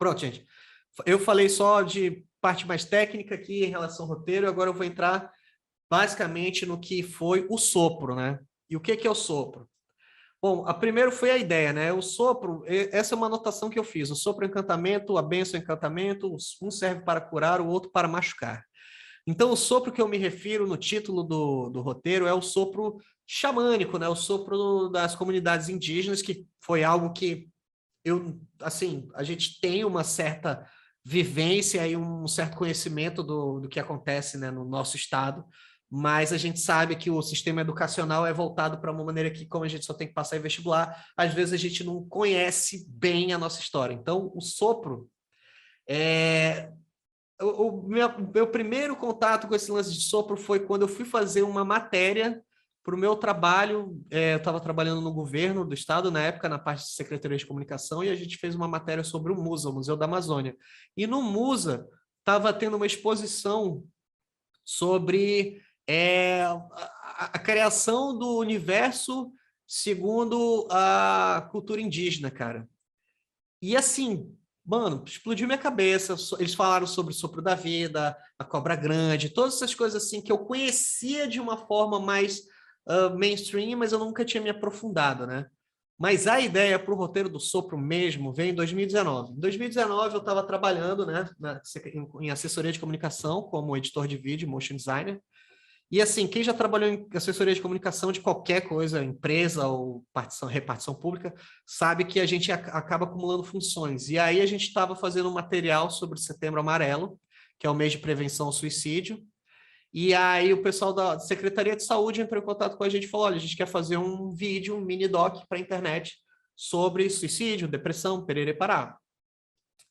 Pronto, gente. Eu falei só de parte mais técnica aqui em relação ao roteiro, agora eu vou entrar basicamente no que foi o sopro, né? E o que é o sopro? Bom, a primeiro foi a ideia, né? O sopro, essa é uma anotação que eu fiz. O sopro é encantamento, a bênção é encantamento, um serve para curar, o outro para machucar. Então, o sopro que eu me refiro no título do roteiro é o sopro xamânico, né? O sopro das comunidades indígenas, que foi algo que assim, a gente tem uma certa vivência e um certo conhecimento do que acontece, né, no nosso estado, mas a gente sabe que o sistema educacional é voltado para uma maneira que, como a gente só tem que passar em vestibular, às vezes a gente não conhece bem a nossa história. Então, o sopro é... meu primeiro contato com esse lance de sopro foi quando eu fui fazer uma matéria para o meu trabalho. Eu estava trabalhando no governo do estado na época, na parte de Secretaria de Comunicação, e a gente fez uma matéria sobre o MUSA, o Museu da Amazônia. E no MUSA estava tendo uma exposição sobre a criação do universo segundo a cultura indígena, cara. E assim, mano, explodiu minha cabeça. Eles falaram sobre o sopro da vida, a cobra grande, todas essas coisas assim que eu conhecia de uma forma mais mainstream, mas eu nunca tinha me aprofundado, né? Mas a ideia para o roteiro do sopro mesmo veio em 2019. Em 2019 eu estava trabalhando, né, em assessoria de comunicação como editor de vídeo, motion designer. E assim, quem já trabalhou em assessoria de comunicação de qualquer coisa, empresa ou repartição pública, sabe que a gente acaba acumulando funções. E aí a gente estava fazendo um material sobre Setembro Amarelo, que é o mês de prevenção ao suicídio. E aí o pessoal da Secretaria de Saúde entrou em contato com a gente e falou: olha, a gente quer fazer um vídeo, um mini doc para a internet sobre suicídio, depressão, perere pará.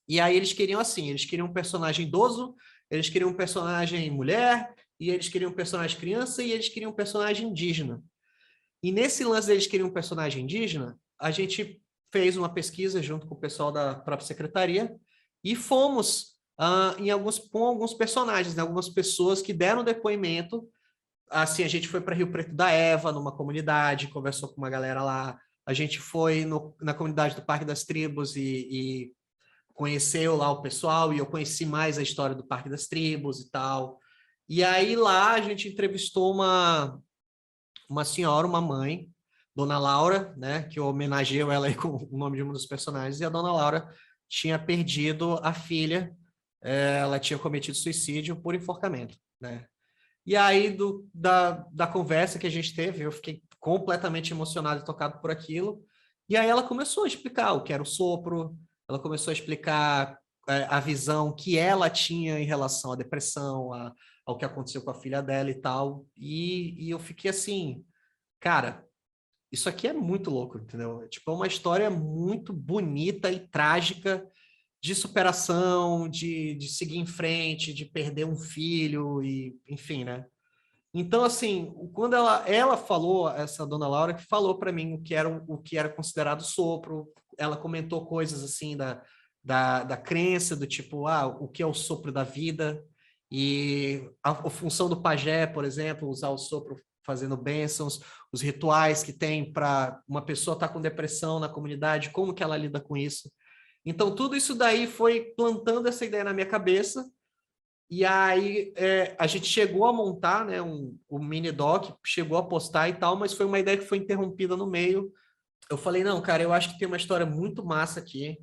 E aí eles queriam assim, eles queriam um personagem idoso, eles queriam um personagem mulher, e eles queriam um personagem criança, e eles queriam um personagem indígena. E nesse lance deles queriam um personagem indígena, a gente fez uma pesquisa junto com o pessoal da própria secretaria e fomos com alguns personagens, né, algumas pessoas que deram depoimento. Assim, a gente foi para Rio Preto da Eva, numa comunidade, conversou com uma galera lá. A gente foi na comunidade do Parque das Tribos e conheceu lá o pessoal, e eu conheci mais a história do Parque das Tribos e tal. E aí lá a gente entrevistou uma senhora, uma mãe, Dona Laura, né, que eu homenageio ela aí com o nome de um dos personagens, e a Dona Laura tinha perdido a filha, ela tinha cometido suicídio por enforcamento, né? E aí da conversa que a gente teve, eu fiquei completamente emocionado e tocado por aquilo, e aí ela começou a explicar o que era o sopro, ela começou a explicar a visão que ela tinha em relação à depressão, ao que aconteceu com a filha dela e tal, e eu fiquei assim, cara, isso aqui é muito louco, entendeu? Tipo, é uma história muito bonita e trágica de superação, de seguir em frente, de perder um filho, e enfim, né? Então, assim, quando ela falou, essa dona Laura, que falou para mim o que era considerado sopro, ela comentou coisas assim da crença, do tipo, o que é o sopro da vida, e a função do pajé, por exemplo, usar o sopro fazendo bênçãos, os rituais que tem para uma pessoa estar com depressão na comunidade, como que ela lida com isso. Então, tudo isso daí foi plantando essa ideia na minha cabeça, e aí a gente chegou a montar, né, um mini doc, chegou a postar e tal, mas foi uma ideia que foi interrompida no meio. Eu falei, não, cara, eu acho que tem uma história muito massa aqui.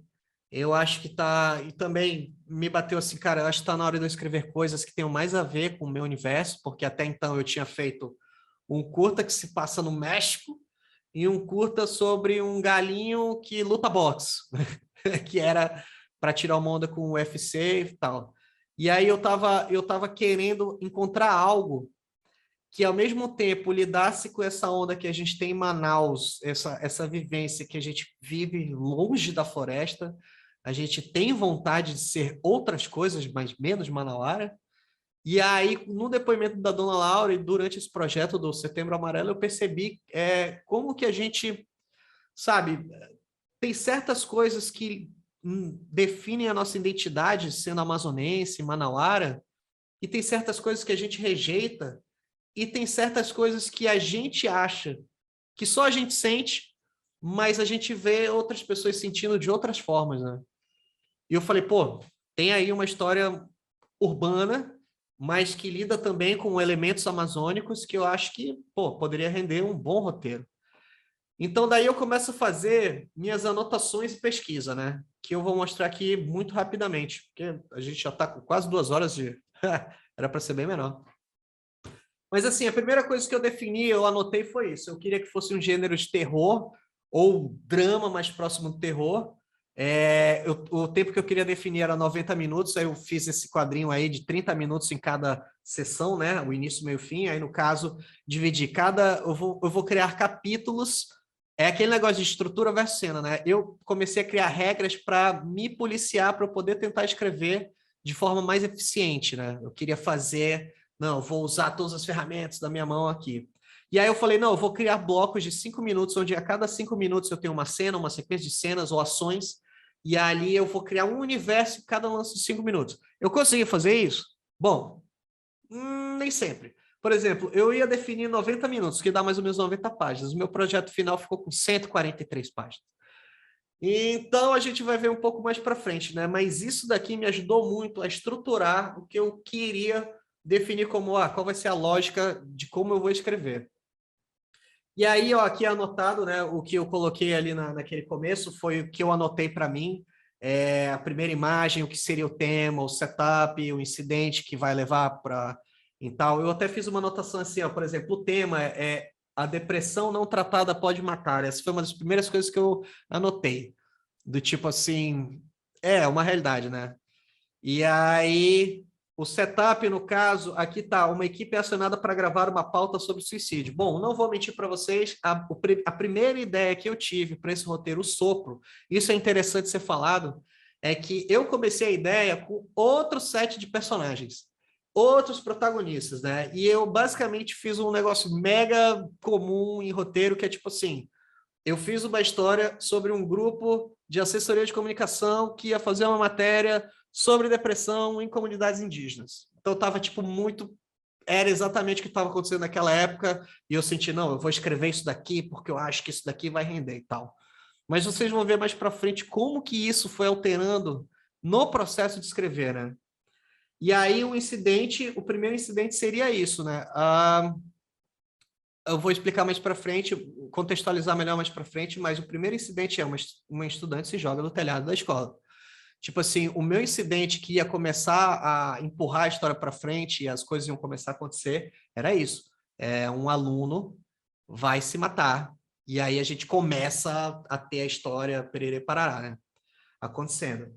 Eu acho que tá... E também me bateu assim, cara, eu acho que tá na hora de eu escrever coisas que tenham mais a ver com o meu universo, porque até então eu tinha feito um curta que se passa no México e um curta sobre um galinho que luta boxe, que era para tirar uma onda com o UFC e tal. E aí eu tava querendo encontrar algo que ao mesmo tempo lidasse com essa onda que a gente tem em Manaus, essa vivência que a gente vive longe da floresta, a gente tem vontade de ser outras coisas, mas menos manauara. E aí, no depoimento da Dona Laura e durante esse projeto do Setembro Amarelo, eu percebi como que a gente, sabe, tem certas coisas que definem a nossa identidade sendo amazonense, manauara, e tem certas coisas que a gente rejeita, e tem certas coisas que a gente acha que só a gente sente, mas a gente vê outras pessoas sentindo de outras formas, né? E eu falei, pô, tem aí uma história urbana, mas que lida também com elementos amazônicos que eu acho que, pô, poderia render um bom roteiro. Então, daí eu começo a fazer minhas anotações e pesquisa, né? Que eu vou mostrar aqui muito rapidamente, porque a gente já está com quase 2 horas de... Era para ser bem menor. Mas, assim, a primeira coisa que eu defini, eu anotei, foi isso. Eu queria que fosse um gênero de terror ou drama mais próximo do terror. O tempo que eu queria definir era 90 minutos, aí eu fiz esse quadrinho aí de 30 minutos em cada sessão, né? O início, meio, fim. Aí, no caso, dividi cada... Eu vou criar capítulos. É aquele negócio de estrutura versus cena, né? Eu comecei a criar regras para me policiar, para eu poder tentar escrever de forma mais eficiente, né? Eu queria fazer... Não, eu vou usar todas as ferramentas da minha mão aqui. E aí eu falei, não, eu vou criar blocos de 5 minutos, onde a cada 5 minutos eu tenho uma cena, uma sequência de cenas ou ações, e ali eu vou criar um universo em cada lance de 5 minutos. Eu consegui fazer isso? Bom, nem sempre. Por exemplo, eu ia definir 90 minutos, que dá mais ou menos 90 páginas. O meu projeto final ficou com 143 páginas. Então a gente vai ver um pouco mais para frente, né? Mas isso daqui me ajudou muito a estruturar o que eu queria definir como qual vai ser a lógica de como eu vou escrever. E aí, ó, aqui é anotado, né? O que eu coloquei ali naquele começo foi o que eu anotei para mim. A primeira imagem, o que seria o tema, o setup, o incidente que vai levar para e tal. Eu até fiz uma anotação assim, ó, por exemplo, o tema é a depressão não tratada pode matar. Essa foi uma das primeiras coisas que eu anotei. Do tipo assim, uma realidade, né? E aí, o setup, no caso, aqui tá, uma equipe é acionada para gravar uma pauta sobre suicídio. Bom, não vou mentir para vocês, a primeira ideia que eu tive para esse roteiro, o sopro, isso é interessante ser falado, é que eu comecei a ideia com outro set de personagens, outros protagonistas, né? E eu basicamente fiz um negócio mega comum em roteiro, que é tipo assim, eu fiz uma história sobre um grupo de assessoria de comunicação que ia fazer uma matéria sobre depressão em comunidades indígenas. Então estava tipo muito, era exatamente o que estava acontecendo naquela época e eu senti, não, eu vou escrever isso daqui porque eu acho que isso daqui vai render e tal. Mas vocês vão ver mais para frente como que isso foi alterando no processo de escrever, né? E aí o primeiro incidente seria isso, né? Eu vou explicar mais para frente, contextualizar melhor mais para frente, mas o primeiro incidente é uma estudante se joga do telhado da escola. Tipo assim, o meu incidente que ia começar a empurrar a história para frente e as coisas iam começar a acontecer, era isso. Um aluno vai se matar, e aí a gente começa a ter a história perere parará, né? Acontecendo.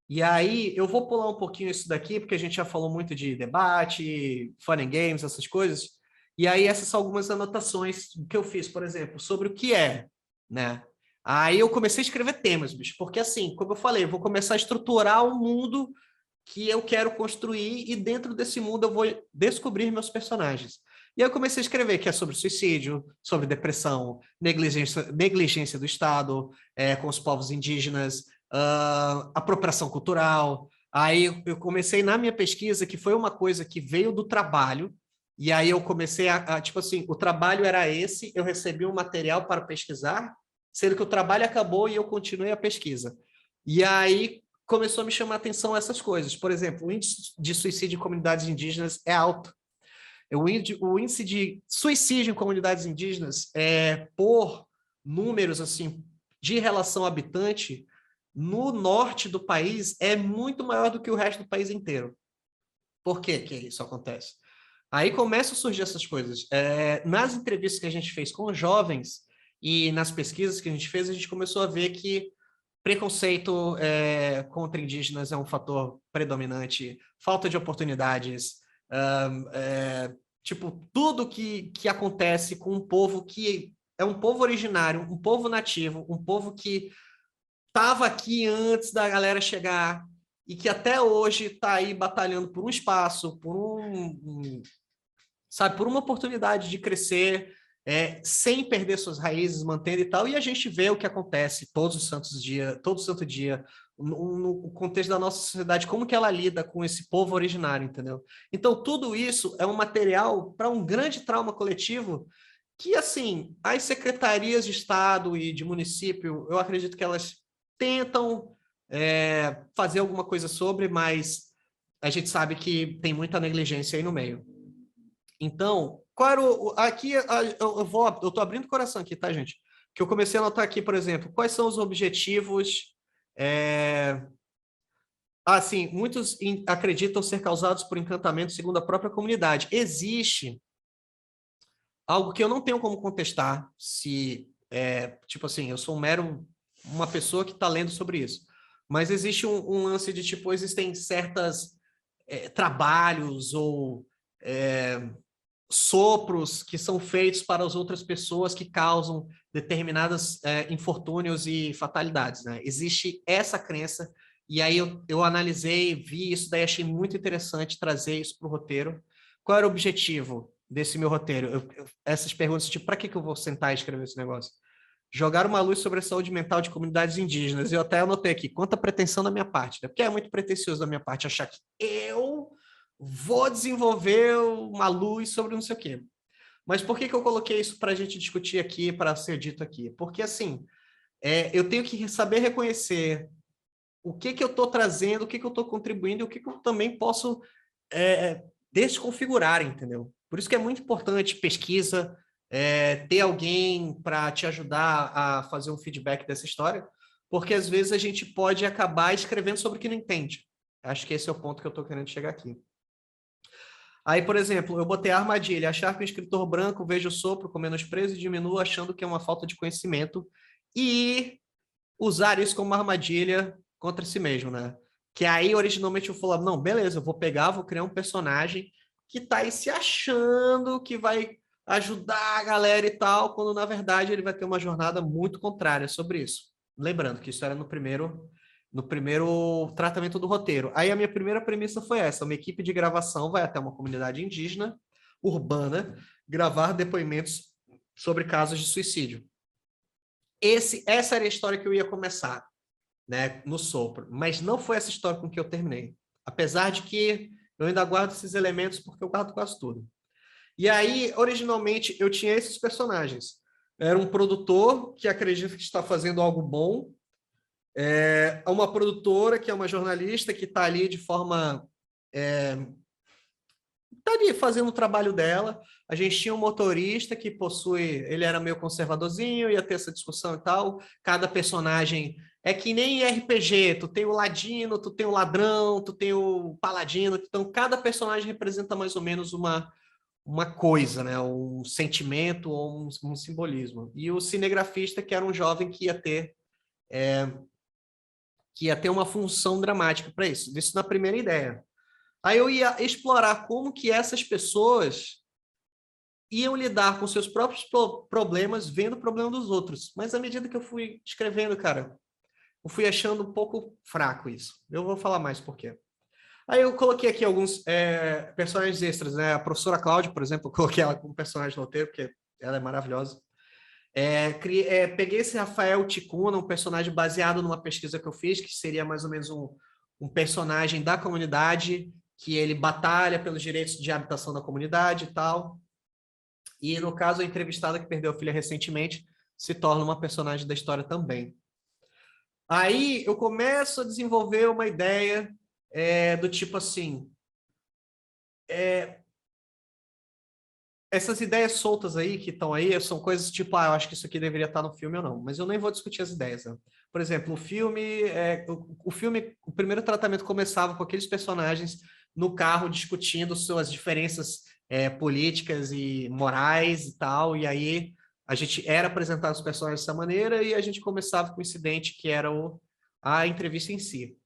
E aí, eu vou pular um pouquinho isso daqui, porque a gente já falou muito de debate, fun and games, essas coisas. E aí, essas são algumas anotações que eu fiz, por exemplo, sobre o que é, né? Aí eu comecei a escrever temas, bicho, porque assim, como eu falei, eu vou começar a estruturar o mundo que eu quero construir e dentro desse mundo eu vou descobrir meus personagens. E aí eu comecei a escrever que é sobre suicídio, sobre depressão, negligência do Estado, com os povos indígenas, apropriação cultural. Aí eu comecei na minha pesquisa, que foi uma coisa que veio do trabalho, e aí eu comecei tipo assim, o trabalho era esse, eu recebi um material para pesquisar, sendo que o trabalho acabou e eu continuei a pesquisa. E aí começou a me chamar a atenção essas coisas. Por exemplo, o índice de suicídio em comunidades indígenas é alto. O índice de suicídio em comunidades indígenas, por números assim de relação habitante, no norte do país é muito maior do que o resto do país inteiro. Por que que isso acontece? Aí começam a surgir essas coisas. Nas entrevistas que a gente fez com jovens e nas pesquisas que a gente fez, a gente começou a ver que preconceito contra indígenas é um fator predominante, falta de oportunidades, tipo, tudo que acontece com um povo que é um povo originário, um povo nativo, um povo que estava aqui antes da galera chegar e que até hoje está aí batalhando por um espaço, sabe, por uma oportunidade de crescer, sem perder suas raízes, mantendo e tal, e a gente vê o que acontece todos os santos dias, todo santo dia, no contexto da nossa sociedade, como que ela lida com esse povo originário, entendeu? Então, tudo isso é um material para um grande trauma coletivo que, assim, as secretarias de Estado e de município, eu acredito que elas tentam fazer alguma coisa sobre, mas a gente sabe que tem muita negligência aí no meio. Então, qual era aqui eu estou abrindo o coração aqui, tá, gente? Que eu comecei a anotar aqui, por exemplo, quais são os objetivos. Assim, muitos acreditam ser causados por encantamento segundo a própria comunidade. Existe algo que eu não tenho como contestar, se tipo assim, eu sou uma pessoa que está lendo sobre isso. Mas existe um lance de tipo, existem certas trabalhos ou sopros que são feitos para as outras pessoas que causam determinadas infortúnios e fatalidades, né? Existe essa crença, e aí eu analisei, vi isso, daí achei muito interessante trazer isso para o roteiro. Qual era o objetivo desse meu roteiro? Essas perguntas, tipo, para que eu vou sentar e escrever esse negócio? Jogar uma luz sobre a saúde mental de comunidades indígenas. Eu até anotei aqui, quanta pretensão da minha parte, né? Porque é muito pretensioso da minha parte achar que eu vou desenvolver uma luz sobre não sei o quê. Mas por que eu coloquei isso para a gente discutir aqui, para ser dito aqui? Porque, assim, eu tenho que saber reconhecer o que eu estou trazendo, o que eu estou contribuindo e o que eu também posso desconfigurar, entendeu? Por isso que é muito importante pesquisa, ter alguém para te ajudar a fazer um feedback dessa história, porque às vezes a gente pode acabar escrevendo sobre o que não entende. Acho que esse é o ponto que eu estou querendo chegar aqui. Aí, por exemplo, eu botei a armadilha, achar que o escritor branco veja o sopro com menosprezo e diminua achando que é uma falta de conhecimento e usar isso como uma armadilha contra si mesmo, né? Que aí, originalmente, eu falava, não, beleza, eu vou pegar, vou criar um personagem que tá aí se achando que vai ajudar a galera e tal, quando, na verdade, ele vai ter uma jornada muito contrária sobre isso. Lembrando que isso era no primeiro tratamento do roteiro. Aí a minha primeira premissa foi essa: uma equipe de gravação vai até uma comunidade indígena, urbana, gravar depoimentos sobre casos de suicídio. Essa era a história que eu ia começar, né, no sopro, mas não foi essa história com que eu terminei. Apesar de que eu ainda guardo esses elementos porque eu guardo quase tudo. E aí, originalmente, eu tinha esses personagens. Era um produtor que acredita que está fazendo algo bom, uma produtora que é uma jornalista que está ali de forma tá ali fazendo o trabalho dela. A gente tinha um motorista que ele era meio conservadorzinho, ia ter essa discussão e tal. Cada personagem é que nem RPG, tu tem o ladino, tu tem o ladrão, tu tem o paladino, então cada personagem representa mais ou menos uma coisa, né? Um sentimento ou um simbolismo. E o cinegrafista, que era um jovem que ia ter uma função dramática para isso na primeira ideia. Aí eu ia explorar como que essas pessoas iam lidar com seus próprios problemas, vendo o problema dos outros. Mas à medida que eu fui escrevendo, cara, eu fui achando um pouco fraco isso. Eu vou falar mais por quê. Aí eu coloquei aqui alguns personagens extras, né? A professora Cláudia, por exemplo, eu coloquei ela como personagem no roteiro, porque ela é maravilhosa. Peguei esse Rafael Ticuna, um personagem baseado numa pesquisa que eu fiz, que seria mais ou menos um personagem da comunidade, que ele batalha pelos direitos de habitação da comunidade e tal. E, no caso, a entrevistada que perdeu a filha recentemente se torna uma personagem da história também. Aí eu começo a desenvolver uma ideia do tipo assim, essas ideias soltas aí que estão aí são coisas tipo, eu acho que isso aqui deveria estar no filme ou não, mas eu nem vou discutir as ideias, né? Por exemplo, o primeiro tratamento começava com aqueles personagens no carro discutindo suas diferenças políticas e morais e tal, e aí a gente era apresentado os personagens dessa maneira e a gente começava com o incidente que era a entrevista em si.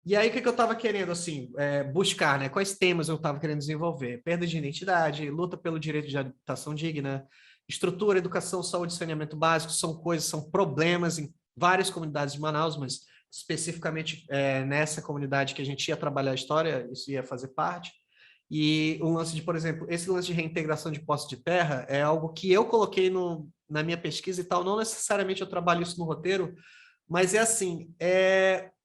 E aí, o que eu estava querendo, assim, buscar, né? Quais temas eu estava querendo desenvolver? Perda de identidade, luta pelo direito de habitação digna, estrutura, educação, saúde e saneamento básico, são problemas em várias comunidades de Manaus, mas especificamente nessa comunidade que a gente ia trabalhar a história, isso ia fazer parte. E o lance de, por exemplo, esse lance de reintegração de posse de terra é algo que eu coloquei na minha pesquisa e tal, não necessariamente eu trabalho isso no roteiro, mas é assim,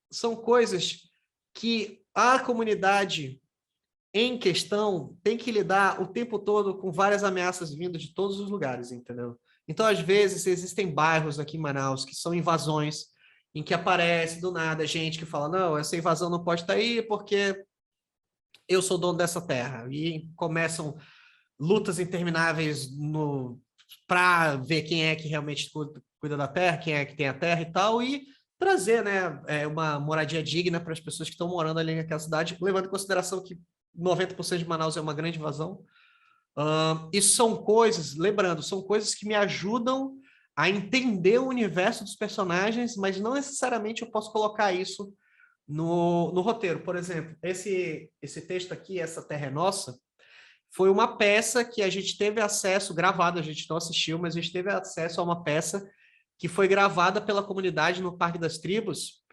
são coisas que a comunidade em questão tem que lidar o tempo todo com várias ameaças vindas de todos os lugares, entendeu? Então, às vezes, existem bairros aqui em Manaus que são invasões, em que aparece do nada gente que fala, não, essa invasão não pode estar aí porque eu sou dono dessa terra. E começam lutas intermináveis para ver quem é que realmente cuida da terra, quem é que tem a terra e tal, e trazer, né, uma moradia digna para as pessoas que estão morando ali naquela cidade, levando em consideração que 90% de Manaus é uma grande invasão. Isso são coisas, lembrando, são coisas que me ajudam a entender o universo dos personagens, mas não necessariamente eu posso colocar isso no roteiro. Por exemplo, esse texto aqui, Essa Terra é Nossa, foi uma peça que a gente teve acesso, gravado, a gente não assistiu, mas a gente teve acesso a uma peça que foi gravada pela comunidade no Parque das Tribos,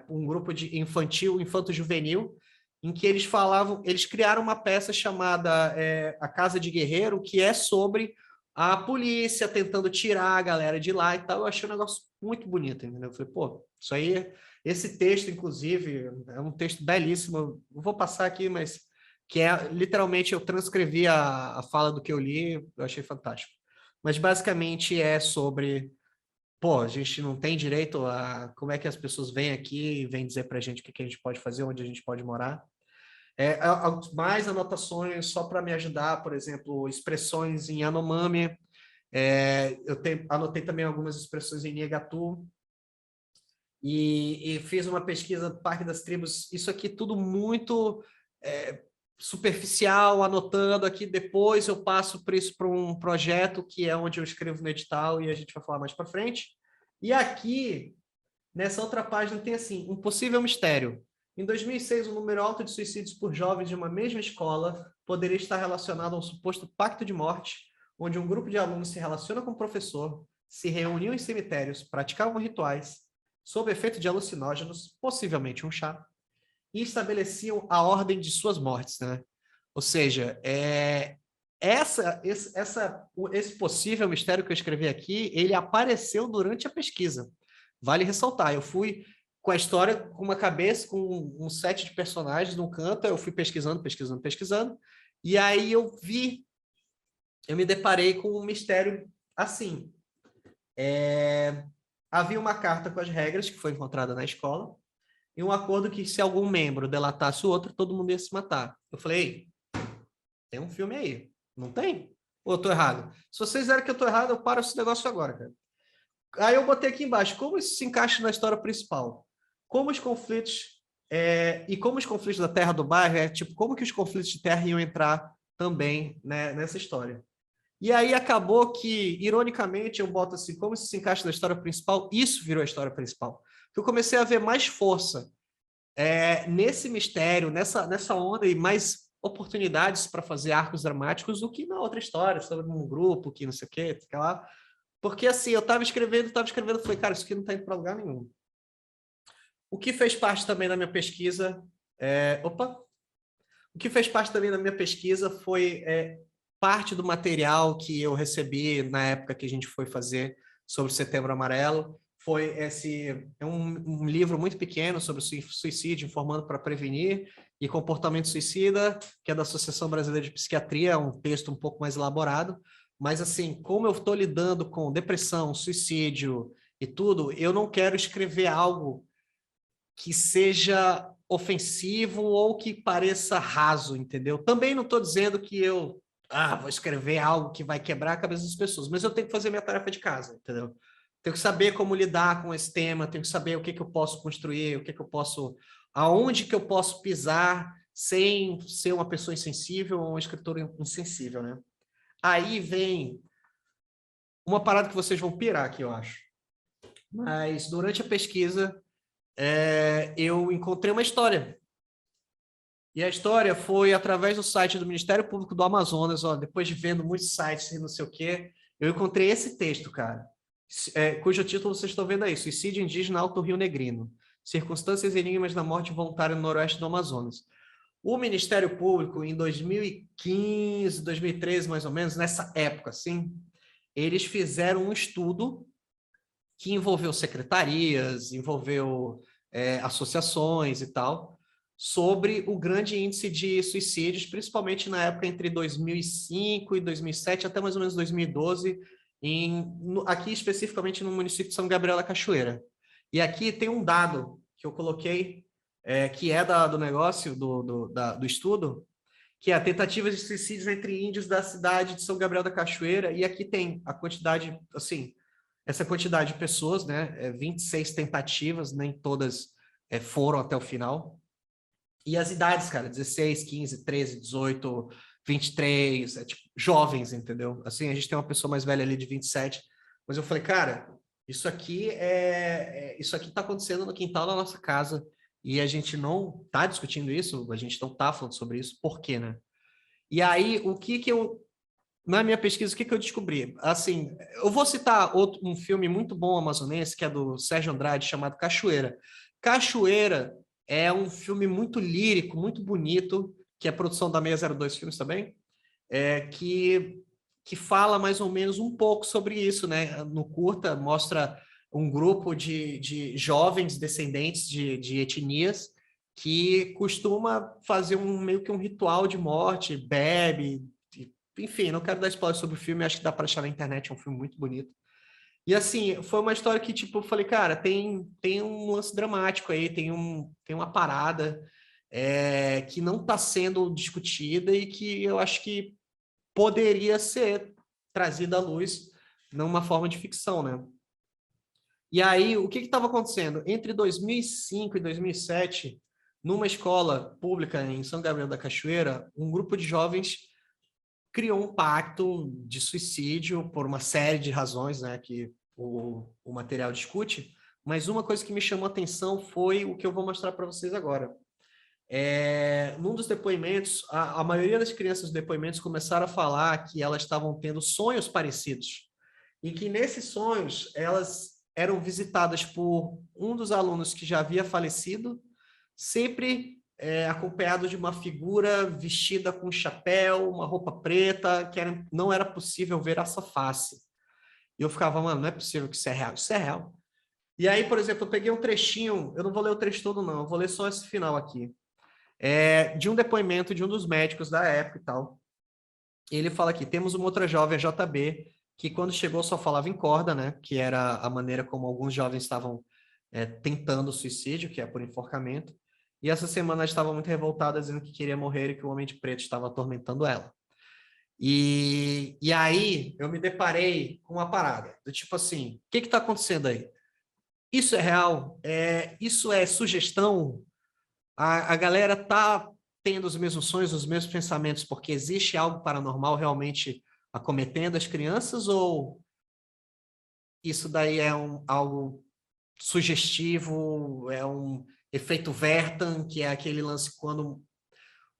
um grupo de infanto-juvenil, em que eles falavam, eles criaram uma peça chamada A Casa de Guerreiro, que é sobre a polícia tentando tirar a galera de lá e tal. Eu achei um negócio muito bonito, entendeu? Eu falei, pô, isso aí, esse texto, inclusive, é um texto belíssimo, não vou passar aqui, mas que literalmente eu transcrevi a fala do que eu li, eu achei fantástico. Mas basicamente é sobre, pô, a gente não tem direito a como é que as pessoas vêm aqui e vêm dizer pra gente o que a gente pode fazer, onde a gente pode morar. Mais anotações só para me ajudar, por exemplo, expressões em Yanomami, anotei também algumas expressões em Niegatu, e fiz uma pesquisa do Parque das Tribos, isso aqui tudo muito superficial, anotando aqui, depois eu passo por isso para um projeto que é onde eu escrevo no edital e a gente vai falar mais para frente. E aqui, nessa outra página, tem assim, um possível mistério. Em 2006, o número alto de suicídios por jovens de uma mesma escola poderia estar relacionado a um suposto pacto de morte, onde um grupo de alunos se relaciona com o professor, se reuniam em cemitérios, praticavam rituais, sob efeito de alucinógenos, possivelmente um chá, e estabeleciam a ordem de suas mortes, né? Ou seja, esse possível mistério que eu escrevi aqui, ele apareceu durante a pesquisa. Vale ressaltar, eu fui com a história com uma cabeça, com um set de personagens num canto, eu fui pesquisando, e aí eu me deparei com um mistério assim. Havia uma carta com as regras que foi encontrada na escola, e um acordo que se algum membro delatasse o outro, todo mundo ia se matar. Eu falei, tem um filme aí. Não tem? Ou eu tô errado? Se vocês disserem que eu tô errado, eu paro esse negócio agora, cara. Aí eu botei aqui embaixo, como isso se encaixa na história principal? Como os conflitos, e como os conflitos da terra do bairro, tipo, como que os conflitos de terra iam entrar também, né, nessa história? E aí acabou que, ironicamente, eu boto assim, como isso se encaixa na história principal, isso virou a história principal. Que eu comecei a ver mais força nesse mistério, nessa onda e mais oportunidades para fazer arcos dramáticos do que na outra história, sobre um grupo que não sei o quê, sei lá. Porque assim, eu estava escrevendo, falei, cara, isso aqui não está indo para lugar nenhum. O que fez parte também da minha pesquisa, o que fez parte também da minha pesquisa foi parte do material que eu recebi na época que a gente foi fazer sobre o Setembro Amarelo. Um livro muito pequeno sobre suicídio, informando para prevenir e comportamento suicida, que é da Associação Brasileira de Psiquiatria, é um texto um pouco mais elaborado, mas assim, como eu estou lidando com depressão, suicídio e tudo, eu não quero escrever algo que seja ofensivo ou que pareça raso, entendeu? Também não estou dizendo que eu vou escrever algo que vai quebrar a cabeça das pessoas, mas eu tenho que fazer minha tarefa de casa, entendeu? Tenho que saber como lidar com esse tema, tenho que saber o que eu posso construir, aonde que eu posso pisar sem ser uma pessoa insensível ou um escritor insensível, né? Aí vem uma parada que vocês vão pirar aqui, eu acho. Mas durante a pesquisa, eu encontrei uma história. E a história foi através do site do Ministério Público do Amazonas, ó, depois de vendo muitos sites e não sei o quê, eu encontrei esse texto, cara, cujo título vocês estão vendo aí, Suicídio Indígena Alto Rio Negrino, Circunstâncias e Enigmas da Morte Voluntária no Noroeste do Amazonas. O Ministério Público, em 2015, 2013, mais ou menos, nessa época, assim, eles fizeram um estudo que envolveu secretarias, envolveu associações e tal, sobre o grande índice de suicídios, principalmente na época entre 2005 e 2007, até mais ou menos 2012, aqui especificamente no município de São Gabriel da Cachoeira. E aqui tem um dado que eu coloquei, que é do negócio, do estudo, que é a tentativa de suicídios entre índios da cidade de São Gabriel da Cachoeira, e aqui tem a quantidade, assim, essa quantidade de pessoas, né? 26 tentativas, nem todas foram até o final. E as idades, cara, 16, 15, 13, 18, 23, tipo, jovens, entendeu? Assim, a gente tem uma pessoa mais velha ali de 27, mas eu falei, cara, isso aqui tá acontecendo no quintal da nossa casa, e a gente não tá discutindo isso, a gente não tá falando sobre isso, por quê, né? E aí, na minha pesquisa, o que eu descobri? Assim, eu vou citar um filme muito bom amazonense, que é do Sérgio Andrade, chamado Cachoeira. Cachoeira é um filme muito lírico, muito bonito, que é produção da 602 Filmes também, que fala mais ou menos um pouco sobre isso, né? No curta, mostra um grupo de jovens descendentes de etnias que costuma fazer meio que um ritual de morte, bebe, enfim, não quero dar spoiler sobre o filme, acho que dá para achar na internet, é um filme muito bonito. E assim, foi uma história que, tipo, eu falei, cara, tem um lance dramático aí, tem uma parada que não está sendo discutida e que eu acho que poderia ser trazida à luz numa forma de ficção, né? E aí, o que estava acontecendo? Entre 2005 e 2007, numa escola pública em São Gabriel da Cachoeira, um grupo de jovens criou um pacto de suicídio por uma série de razões, né, que o material discute, mas uma coisa que me chamou a atenção foi o que eu vou mostrar para vocês agora. Num dos depoimentos, a maioria das crianças dos depoimentos começaram a falar que elas estavam tendo sonhos parecidos, e que nesses sonhos elas eram visitadas por um dos alunos que já havia falecido, sempre acompanhado de uma figura vestida com chapéu, uma roupa preta, não era possível ver essa face. E eu ficava, mano, não é possível que isso é real. Isso é real. E aí, por exemplo, eu peguei um trechinho, eu não vou ler o trecho todo, não, eu vou ler só esse final aqui. De um depoimento de um dos médicos da época e tal. Ele fala aqui, temos uma outra jovem, a JB, que quando chegou só falava em corda, né? Que era a maneira como alguns jovens estavam tentando o suicídio, que é por enforcamento. E essa semana ela estava muito revoltada, dizendo que queria morrer e que o Homem de Preto estava atormentando ela. E aí eu me deparei com uma parada, do tipo assim, o que está acontecendo aí? Isso é real? Isso é sugestão? A galera tá tendo os mesmos sonhos, os mesmos pensamentos, porque existe algo paranormal realmente acometendo as crianças, ou isso daí é algo sugestivo, é um efeito Vertan, que é aquele lance quando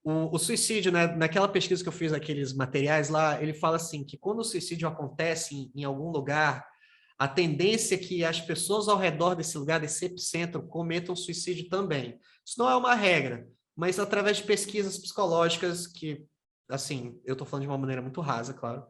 o suicídio, né, naquela pesquisa que eu fiz, aqueles materiais lá, ele fala assim, que quando o suicídio acontece em algum lugar, a tendência é que as pessoas ao redor desse lugar, desse epicentro, cometam suicídio também. Isso não é uma regra, mas através de pesquisas psicológicas que, assim, eu estou falando de uma maneira muito rasa, claro,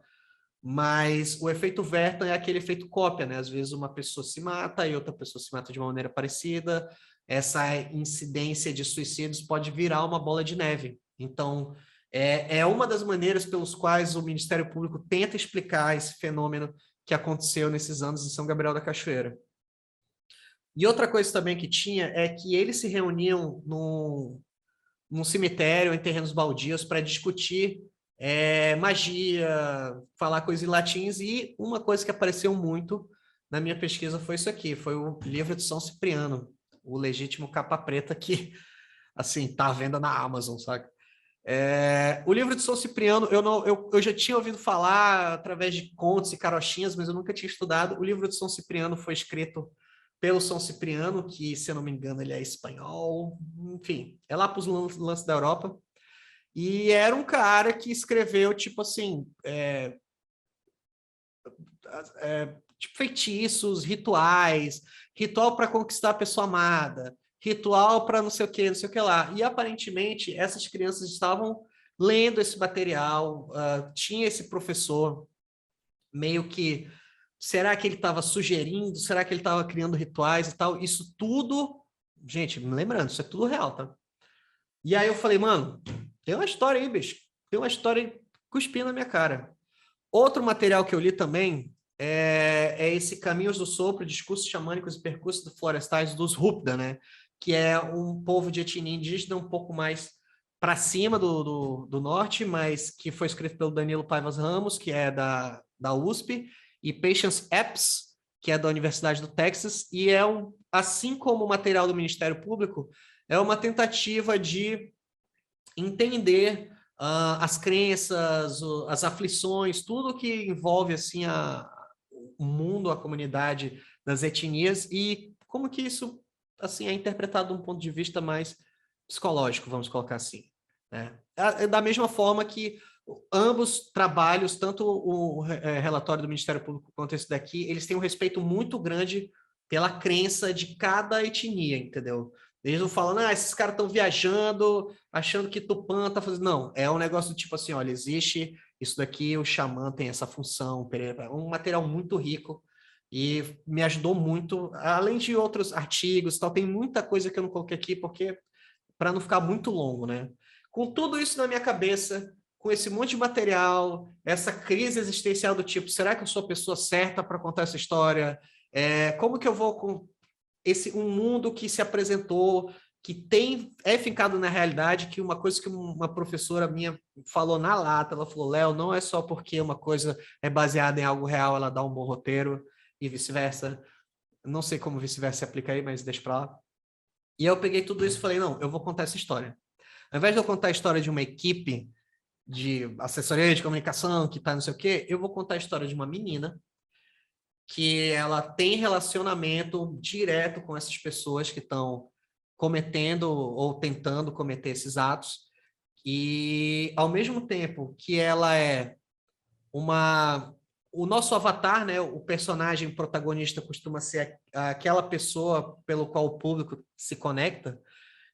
mas o efeito Vertan é aquele efeito cópia, né? Às vezes uma pessoa se mata e outra pessoa se mata de uma maneira parecida. Essa incidência de suicídios pode virar uma bola de neve. Então, é uma das maneiras pelos quais o Ministério Público tenta explicar esse fenômeno que aconteceu nesses anos em São Gabriel da Cachoeira. E outra coisa também que tinha é que eles se reuniam num cemitério, em terrenos baldios, para discutir magia, falar coisas em latins, e uma coisa que apareceu muito na minha pesquisa foi isso aqui, foi o livro de São Cipriano, o legítimo capa preta que, assim, tá à venda na Amazon, sabe? O livro de São Cipriano, eu já tinha ouvido falar através de contos e carochinhas, mas eu nunca tinha estudado. O livro de São Cipriano foi escrito pelo São Cipriano, que, se eu não me engano, ele é espanhol, enfim, é lá para os lances da Europa. E era um cara que escreveu, tipo assim, tipo feitiços, rituais, ritual para conquistar a pessoa amada, ritual para não sei o que, não sei o que lá. E aparentemente essas crianças estavam lendo esse material, tinha esse professor meio que, será que ele estava sugerindo, será que ele estava criando rituais e tal? Isso tudo, gente, lembrando, isso é tudo real, tá? E aí eu falei, mano, tem uma história aí, bicho, tem uma história aí cuspindo na minha cara. Outro material que eu li também é esse Caminhos do Sopro, Discursos Xamânicos e Percursos Florestais dos Rupda, né? Que é um povo de etnia indígena um pouco mais para cima do norte, mas que foi escrito pelo Danilo Paivas Ramos, que é da USP, e Patience Epps, que é da Universidade do Texas, e assim como o material do Ministério Público, é uma tentativa de entender as crenças, as aflições, tudo que envolve assim o mundo, a comunidade das etnias e como que isso assim é interpretado de um ponto de vista mais psicológico, vamos colocar assim, né? Da mesma forma que ambos trabalhos, tanto o relatório do Ministério Público quanto esse daqui, eles têm um respeito muito grande pela crença de cada etnia, entendeu? Eles não falam, esses caras estão viajando, achando que Tupã tá fazendo. Não, é um negócio do tipo assim, olha, existe isso daqui, o xamã tem essa função, um material muito rico e me ajudou muito, além de outros artigos, tal, tem muita coisa que eu não coloquei aqui, porque para não ficar muito longo, né? Com tudo isso na minha cabeça, com esse monte de material, essa crise existencial do tipo, será que eu sou a pessoa certa para contar essa história? Como que eu vou com um mundo que se apresentou, que é fincado na realidade, que uma coisa que uma professora minha falou na lata, ela falou, Léo, não é só porque uma coisa é baseada em algo real, ela dá um bom roteiro, e vice-versa. Não sei como vice-versa se aplica aí, mas deixa pra lá. E eu peguei tudo isso e falei, não, eu vou contar essa história. Ao invés de eu contar a história de uma equipe de assessoria de comunicação, que tá não sei o quê, eu vou contar a história de uma menina que ela tem relacionamento direto com essas pessoas que estão cometendo ou tentando cometer esses atos, e ao mesmo tempo que ela é o nosso avatar, né, o personagem protagonista costuma ser aquela pessoa pelo qual o público se conecta.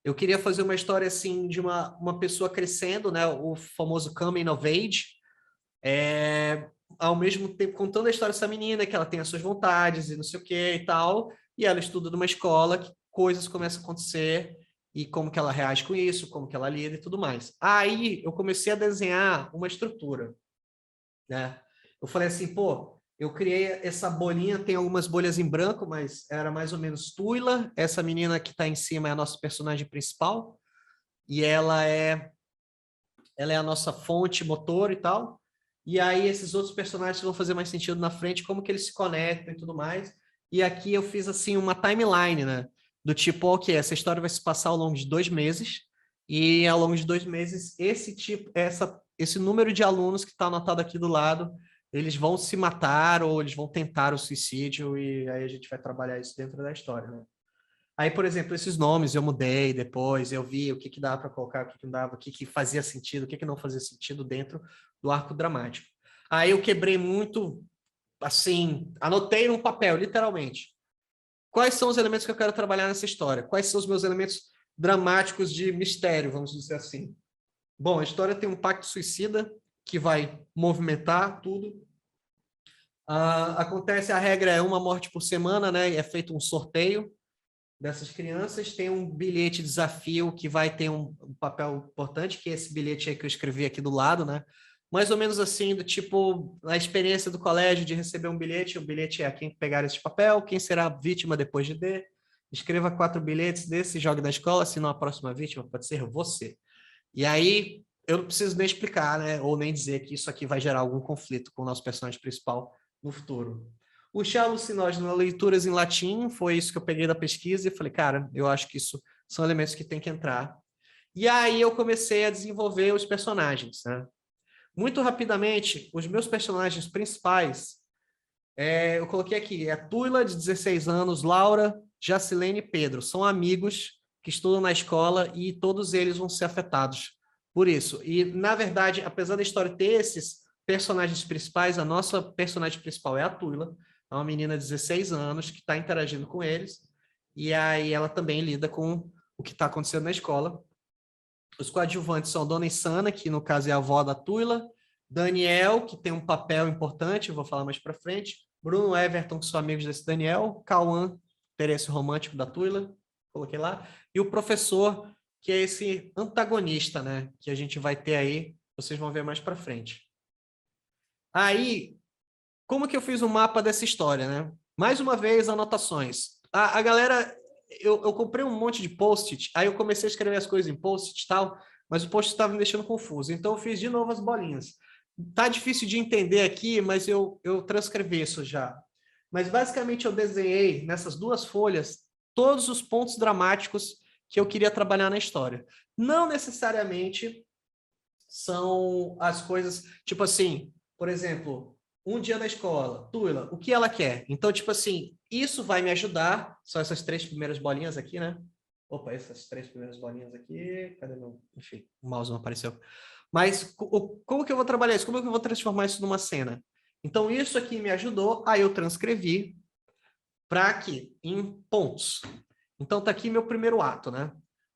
Eu queria fazer uma história assim de uma pessoa crescendo, né, o famoso coming of age, ao mesmo tempo contando a história dessa menina, que ela tem as suas vontades e não sei o que e tal, e ela estuda numa escola, que coisas começam a acontecer, e como que ela reage com isso, como que ela lida e tudo mais. Aí eu comecei a desenhar uma estrutura, né? Eu falei assim, pô, eu criei essa bolinha, tem algumas bolhas em branco, mas era mais ou menos Tuila, essa menina que está em cima é a nossa personagem principal, e ela é a nossa fonte, motor e tal. E aí esses outros personagens vão fazer mais sentido na frente, como que eles se conectam e tudo mais. E aqui eu fiz assim uma timeline, né? Do tipo, ok, essa história vai se passar ao longo de 2 meses, e ao longo de 2 meses, esse número de alunos que está anotado aqui do lado, eles vão se matar ou eles vão tentar o suicídio, e aí a gente vai trabalhar isso dentro da história, né? Aí, por exemplo, esses nomes eu mudei depois, eu vi o que dava para colocar, o que não dava, o que fazia sentido, o que não fazia sentido dentro do arco dramático. Aí eu quebrei muito, assim, anotei num papel, literalmente. Quais são os elementos que eu quero trabalhar nessa história? Quais são os meus elementos dramáticos de mistério, vamos dizer assim? Bom, a história tem um pacto suicida que vai movimentar tudo. Acontece, a regra é uma morte por semana, né? É feito um sorteio dessas crianças, tem um bilhete desafio que vai ter um papel importante, que é esse bilhete aí que eu escrevi aqui do lado, né? Mais ou menos assim, do tipo, a experiência do colégio de receber um bilhete, o bilhete é quem pegar esse papel, quem será vítima depois de ler, escreva 4 bilhetes desse, jogue na escola, senão a próxima vítima pode ser você. E aí, eu não preciso nem explicar, né? Ou nem dizer que isso aqui vai gerar algum conflito com o nosso personagem principal no futuro. O chá alucinógeno, leituras em latim, foi isso que eu peguei da pesquisa e falei, cara, eu acho que isso são elementos que tem que entrar. E aí eu comecei a desenvolver os personagens, né? Muito rapidamente, os meus personagens principais, eu coloquei aqui, é Tuila, de 16 anos, Laura, Jacilene e Pedro. São amigos que estudam na escola e todos eles vão ser afetados por isso. E, na verdade, apesar da história ter esses personagens principais, a nossa personagem principal é a Tuila, é uma menina de 16 anos que está interagindo com eles, e aí ela também lida com o que está acontecendo na escola. Os coadjuvantes são Dona Insana, que no caso é a avó da Tuila, Daniel, que tem um papel importante, eu vou falar mais para frente, Bruno Everton, que são amigos desse Daniel, Cauã, interesse romântico da Tuila, coloquei lá, e o professor, que é esse antagonista, né, que a gente vai ter aí, vocês vão ver mais para frente. Aí, como que eu fiz um mapa dessa história, né? Mais uma vez, anotações. A galera, eu comprei um monte de post-it, aí eu comecei a escrever as coisas em post-it e tal, mas o post estava me deixando confuso, então eu fiz de novo as bolinhas. Tá difícil de entender aqui, mas eu transcrevi isso já. Mas basicamente eu desenhei nessas duas folhas todos os pontos dramáticos que eu queria trabalhar na história. Não necessariamente são as coisas, tipo assim, por exemplo, um dia na escola, Tuila, o que ela quer? Então, tipo assim, isso vai me ajudar, são essas três primeiras bolinhas aqui, né? Opa, essas três primeiras bolinhas aqui, cadê meu? Enfim, o mouse não apareceu. Mas como que eu vou trabalhar isso? Como que eu vou transformar isso numa cena? Então, isso aqui me ajudou, aí eu transcrevi para aqui, em pontos. Então, tá aqui meu primeiro ato, né?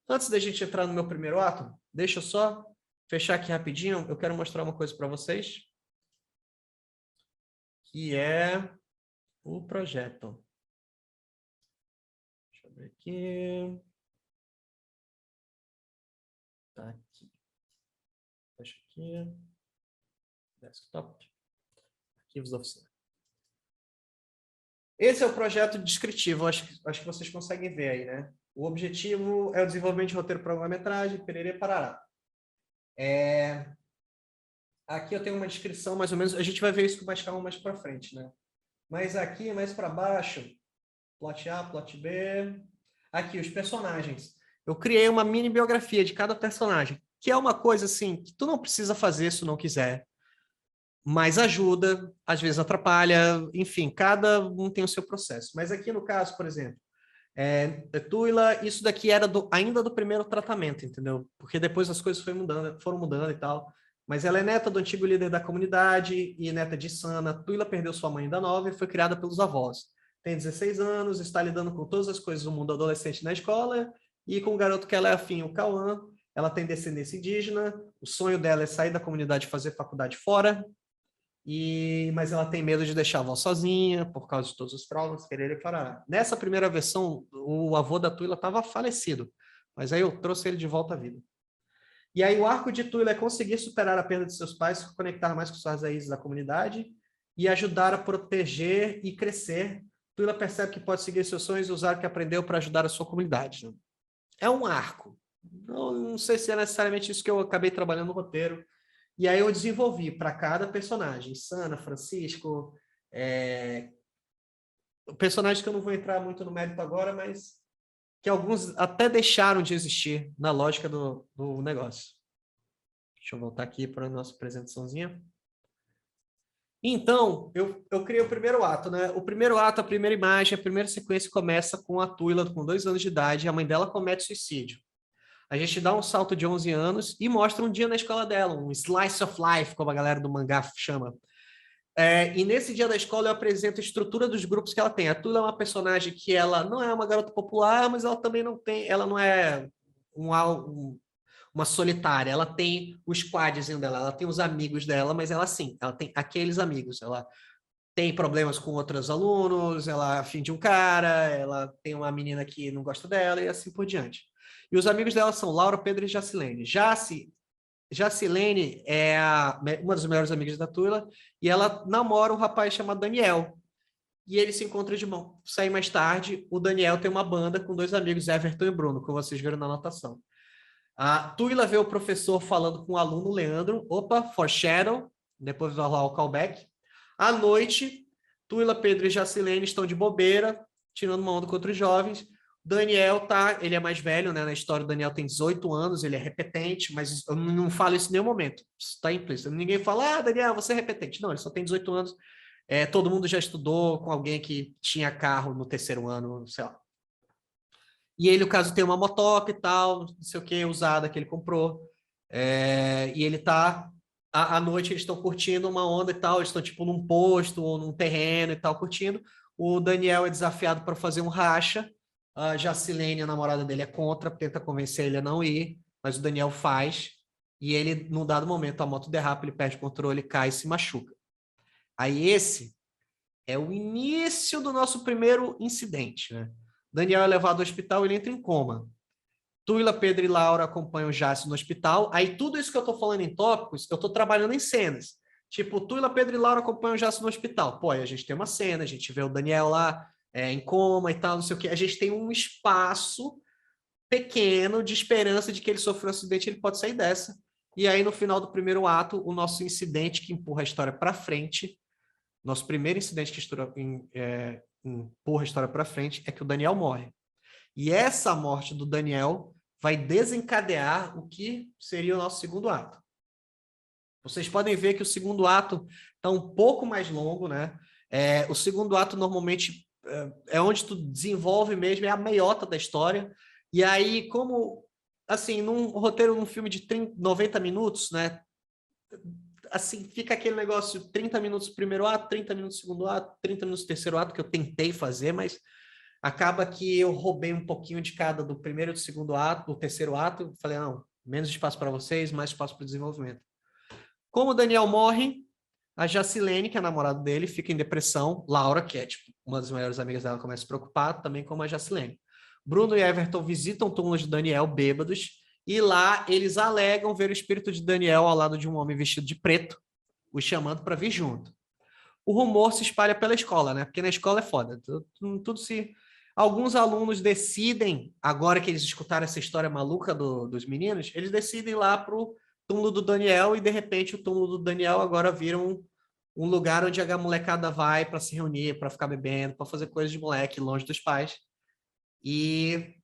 Antes da gente entrar no meu primeiro ato, deixa eu só fechar aqui rapidinho. Eu quero mostrar uma coisa para vocês, que é o projeto. Deixa eu ver aqui. Tá aqui. Fecha aqui. Desktop. Arquivos da oficina. Esse é o projeto descritivo, acho que vocês conseguem ver aí, né? O objetivo é o desenvolvimento de roteiro para longa-metragem, pererê, parará. Aqui eu tenho uma descrição, mais ou menos, a gente vai ver isso com mais calma mais para frente, né? Mas aqui, mais para baixo, plot A, plot B. Aqui, os personagens. Eu criei uma mini biografia de cada personagem, que é uma coisa assim, que tu não precisa fazer se tu não quiser, mas ajuda, às vezes atrapalha, enfim, cada um tem o seu processo. Mas aqui no caso, por exemplo, Tuila, isso daqui era ainda do primeiro tratamento, entendeu? Porque depois as coisas foram mudando e tal. Mas ela é neta do antigo líder da comunidade e neta de Sana. Tuila perdeu sua mãe ainda nova e foi criada pelos avós. Tem 16 anos, está lidando com todas as coisas do mundo adolescente na escola e com o garoto que ela é afim, o Cauã. Ela tem descendência indígena, o sonho dela é sair da comunidade e fazer faculdade fora, mas ela tem medo de deixar a avó sozinha por causa de todos os traumas, querer parar. Nessa primeira versão, o avô da Tuila estava falecido, mas aí eu trouxe ele de volta à vida. E aí o arco de Tuila é conseguir superar a perda de seus pais, se conectar mais com suas raízes da comunidade e ajudar a proteger e crescer. Tuila percebe que pode seguir seus sonhos e usar o que aprendeu para ajudar a sua comunidade. É um arco. Não sei se é necessariamente isso que eu acabei trabalhando no roteiro. E aí eu desenvolvi para cada personagem, Sana, Francisco, personagens que eu não vou entrar muito no mérito agora, mas que alguns até deixaram de existir na lógica do negócio. Deixa eu voltar aqui para a nossa apresentaçãozinha. Então, eu criei o primeiro ato, né? O primeiro ato, a primeira imagem, a primeira sequência começa com a Tuila com 2 anos de idade, a mãe dela comete suicídio. A gente dá um salto de 11 anos e mostra um dia na escola dela, um slice of life, como a galera do mangá chama. E nesse dia da escola eu apresento a estrutura dos grupos que ela tem. A Tula é uma personagem que ela não é uma garota popular, mas ela também não tem, ela não é uma solitária. Ela tem o squadzinho dela, ela tem os amigos dela, mas ela sim, ela tem aqueles amigos. Ela tem problemas com outros alunos, ela é afim de um cara, ela tem uma menina que não gosta dela e assim por diante. E os amigos dela são Laura, Pedro e Jacilene. Jacilene é uma das melhores amigas da Tula e ela namora um rapaz chamado Daniel. E eles se encontram de mão. Saem mais tarde, o Daniel tem uma banda com 2 amigos, Everton e Bruno, como vocês viram na anotação. A Tuila vê o professor falando com o aluno Leandro. Opa, foreshadow. Depois vai lá o callback. À noite, Tuila, Pedro e Jacilene estão de bobeira, tirando uma onda com outros jovens. Daniel ele é mais velho, né? Na história, o Daniel tem 18 anos, ele é repetente, mas eu não falo isso em nenhum momento. Isso está implícito. Ninguém fala, Daniel, você é repetente. Não, ele só tem 18 anos. Todo mundo já estudou com alguém que tinha carro no 3º ano, sei lá. E ele, no caso, tem uma motoca e tal, não sei o que, usada que ele comprou. E ele tá... À noite eles estão curtindo uma onda e tal, eles estão tipo num posto ou num terreno e tal, curtindo. O Daniel é desafiado para fazer um racha. A Jacilene, a namorada dele, é contra, tenta convencer ele a não ir, mas o Daniel faz. E ele, num dado momento, a moto derrapa, ele perde o controle, cai e se machuca. Aí esse é o início do nosso primeiro incidente, né? Daniel é levado ao hospital, ele entra em coma. Tuila, Pedro e Laura acompanham o Jácio no hospital. Aí tudo isso que eu estou falando em tópicos, eu estou trabalhando em cenas. Tipo, Tuila, Pedro e Laura acompanham o Jace no hospital. Pô, aí a gente tem uma cena, a gente vê o Daniel lá em coma e tal, não sei o quê. A gente tem um espaço pequeno de esperança de que ele sofreu um acidente, ele pode sair dessa. E aí, no final do primeiro ato, o nosso incidente que empurra a história para frente, nosso primeiro incidente que empurra a história para frente é que o Daniel morre. E essa morte do Daniel vai desencadear o que seria o nosso segundo ato. Vocês podem ver que o segundo ato está um pouco mais longo, né? O segundo ato normalmente é onde tu desenvolve mesmo, é a meiota da história. E aí, como, assim, num roteiro, num filme de 90 minutos, né? Assim, fica aquele negócio, 30 minutos do primeiro ato, 30 minutos do segundo ato, 30 minutos do terceiro ato, que eu tentei fazer, mas acaba que eu roubei um pouquinho de cada do primeiro e do segundo ato, do terceiro ato, falei, não, menos espaço para vocês, mais espaço para o desenvolvimento. Como o Daniel morre, a Jacilene, que é a namorada dele, fica em depressão. Laura, que é tipo, uma das melhores amigas dela, começa a se preocupar, também como a Jacilene. Bruno e Everton visitam o túmulo de Daniel, bêbados, e lá eles alegam ver o espírito de Daniel ao lado de um homem vestido de preto, os chamando para vir junto. O rumor se espalha pela escola, né? Porque na escola é foda. Tudo se... Alguns alunos decidem, agora que eles escutaram essa história maluca dos meninos, eles decidem ir lá pro túmulo do Daniel e, de repente, o túmulo do Daniel agora vira um lugar onde a molecada vai para se reunir, para ficar bebendo, para fazer coisas de moleque, longe dos pais. E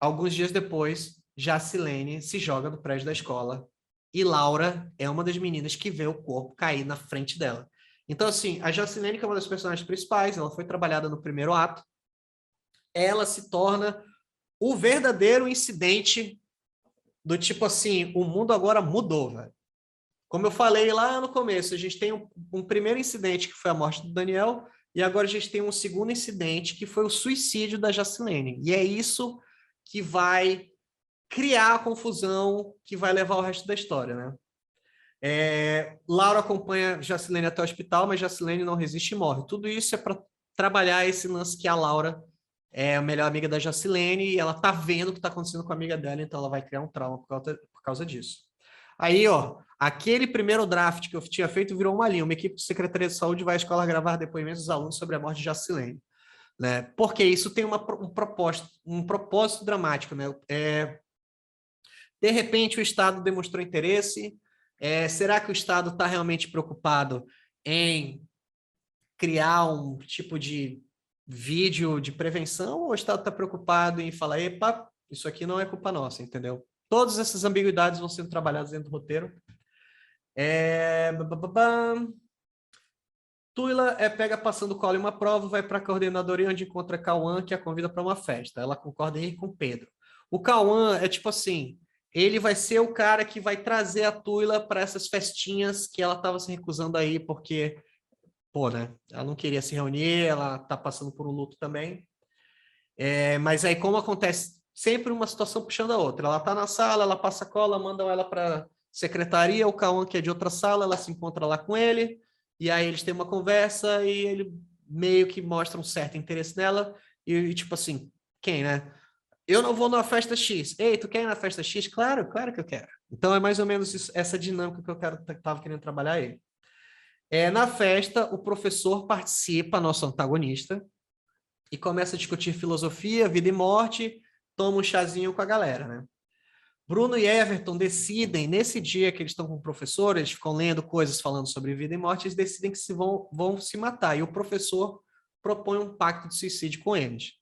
alguns dias depois, Jacilene se joga do prédio da escola e Laura é uma das meninas que vê o corpo cair na frente dela. Então, assim, a Jacilene, que é uma das personagens principais, ela foi trabalhada no primeiro ato, ela se torna o verdadeiro incidente do tipo assim, o mundo agora mudou, velho. Como eu falei lá no começo, a gente tem um primeiro incidente que foi a morte do Daniel, e agora a gente tem um segundo incidente que foi o suicídio da Jacilene. E é isso que vai criar a confusão que vai levar o resto da história, né? Laura acompanha Jacilene até o hospital, mas Jacilene não resiste e morre. Tudo isso é para trabalhar esse lance que a Laura é a melhor amiga da Jacilene e ela tá vendo o que tá acontecendo com a amiga dela, então ela vai criar um trauma por causa disso. Aí, ó, aquele primeiro draft que eu tinha feito virou uma linha. Uma equipe de Secretaria de Saúde vai à escola gravar depoimentos dos alunos sobre a morte de Jacilene. Né? Porque isso tem um propósito dramático. Né? De repente, o Estado demonstrou interesse. Será que o Estado está realmente preocupado em criar um tipo de vídeo de prevenção ou o Estado está preocupado em falar, epa, isso aqui não é culpa nossa, entendeu? Todas essas ambiguidades vão sendo trabalhadas dentro do roteiro. Tuila pega passando cola em uma prova, vai para a coordenadoria onde encontra Cauã, que a convida para uma festa. Ela concorda em ir com Pedro. O Cauã é tipo assim, ele vai ser o cara que vai trazer a Tuila para essas festinhas que ela estava se recusando aí, porque, pô, né? Ela não queria se reunir, ela tá passando por um luto também. Mas aí, como acontece sempre uma situação puxando a outra, ela tá na sala, ela passa cola, mandam ela para secretaria, o Cauã, que é de outra sala, ela se encontra lá com ele, e aí eles têm uma conversa e ele meio que mostra um certo interesse nela, e tipo assim, quem, né? Eu não vou na festa X. Ei, tu quer ir na festa X? Claro, claro que eu quero. Então é mais ou menos isso, essa dinâmica que eu tava querendo trabalhar aí. Na festa, o professor participa, nosso antagonista, e começa a discutir filosofia, vida e morte, toma um chazinho com a galera, né? Bruno e Everton decidem, nesse dia que eles estão com o professor, eles ficam lendo coisas falando sobre vida e morte, eles decidem que vão se matar. E o professor propõe um pacto de suicídio com eles.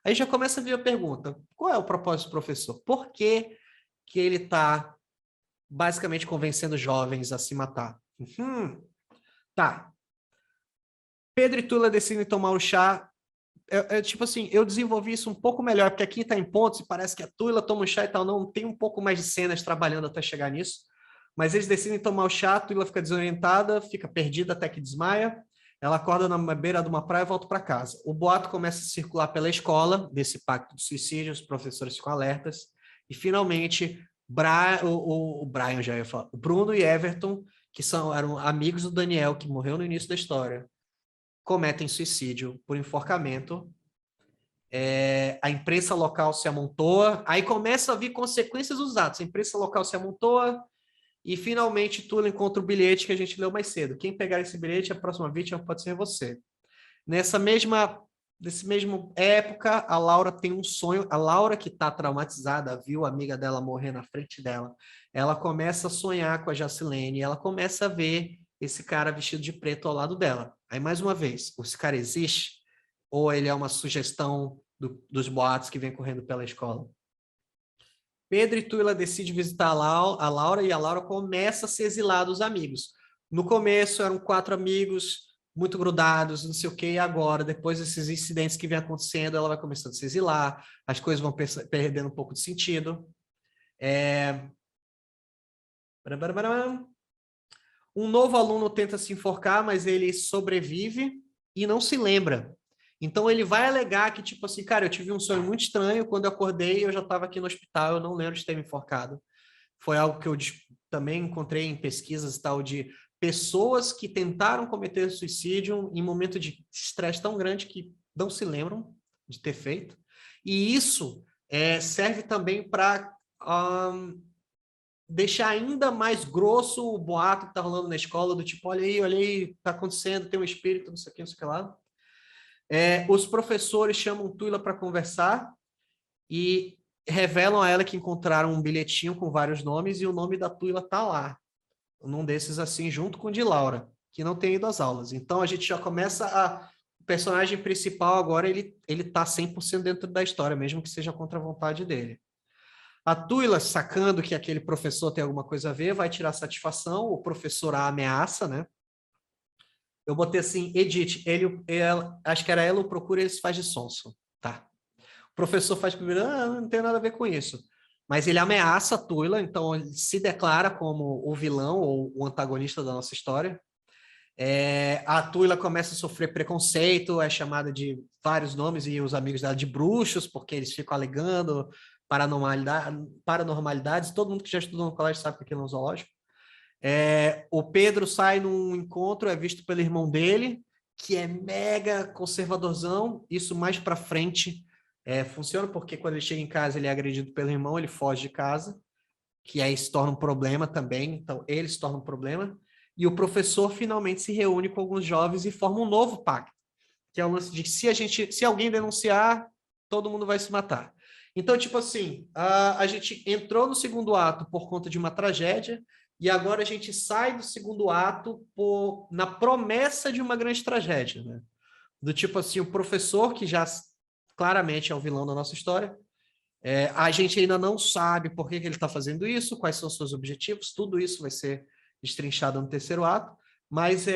Aí já começa a vir a pergunta, qual é o propósito do professor? Por que que ele está basicamente convencendo jovens a se matar? Tá. Pedro e Tula decidem tomar o chá. Tipo assim, eu desenvolvi isso um pouco melhor, porque aqui está em pontos e parece que a Tuila toma um chá e tal, não tem um pouco mais de cenas trabalhando até chegar nisso, mas eles decidem tomar o chá, a Tuila fica desorientada, fica perdida até que desmaia, ela acorda na beira de uma praia e volta para casa. O boato começa a circular pela escola, desse pacto de suicídio, os professores ficam alertas, e finalmente o Brian, já ia falar, o Bruno e Everton, que eram amigos do Daniel, que morreu no início da história, cometem suicídio por enforcamento. A imprensa local se amontoa, aí começa a vir consequências dos atos. A imprensa local se amontoa E finalmente Tula encontra o bilhete que a gente leu mais cedo. Quem pegar esse bilhete, a próxima vítima pode ser você. Nessa mesma época, a Laura tem um sonho. A Laura, que está traumatizada, viu a amiga dela morrer na frente dela. Ela começa a sonhar com a Jacilene. Ela começa a ver esse cara vestido de preto ao lado dela. Aí, mais uma vez, esse cara existe? Ou ele é uma sugestão dos boatos que vem correndo pela escola? Pedro e Tuila decidem visitar a Laura e a Laura começa a se exilar dos amigos. No começo eram 4 amigos muito grudados, não sei o que, e agora, depois desses incidentes que vem acontecendo, ela vai começando a se exilar, as coisas vão perdendo um pouco de sentido. Um novo aluno tenta se enforcar, mas ele sobrevive e não se lembra. Então ele vai alegar que, tipo assim, cara, eu tive um sonho muito estranho, quando eu acordei eu já estava aqui no hospital, eu não lembro de ter me enforcado. Foi algo que eu também encontrei em pesquisas tal de pessoas que tentaram cometer suicídio em momento de estresse tão grande que não se lembram de ter feito. E isso serve também para deixar ainda mais grosso o boato que tá rolando na escola, do tipo, olha aí, tá acontecendo, tem um espírito, não sei o que, não sei o que lá. Os professores chamam Tuila para conversar e revelam a ela que encontraram um bilhetinho com vários nomes e o nome da Tuila tá lá. Num desses, assim, junto com o de Laura, que não tem ido às aulas. Então, a gente já começa a... O personagem principal agora, ele tá 100% dentro da história, mesmo que seja contra a vontade dele. A Tuila, sacando que aquele professor tem alguma coisa a ver, vai tirar satisfação, o professor a ameaça, né? Eu botei assim, Edith, acho que era ela, o procura, ele se faz de sonso, tá? O professor faz primeiro, não tem nada a ver com isso. Mas ele ameaça a Tuila, então ele se declara como o vilão ou o antagonista da nossa história. A Tuila começa a sofrer preconceito, é chamada de vários nomes e os amigos dela de bruxos, porque eles ficam alegando paranormalidades. Todo mundo que já estudou no colégio sabe que aquilo é um zoológico. O Pedro sai num encontro, é visto pelo irmão dele, que é mega conservadorzão. Isso mais para frente funciona, porque quando ele chega em casa, ele é agredido pelo irmão, ele foge de casa, que aí se torna um problema também. Então, ele se torna um problema. E o professor finalmente se reúne com alguns jovens e forma um novo pacto, que é o lance de que se alguém denunciar, todo mundo vai se matar. Então, tipo assim, a gente entrou no segundo ato por conta de uma tragédia, e agora a gente sai do segundo ato na promessa de uma grande tragédia, né? Do tipo assim, o professor, que já claramente é o vilão da nossa história, a gente ainda não sabe por que ele está fazendo isso, quais são os seus objetivos, tudo isso vai ser destrinchado no terceiro ato, mas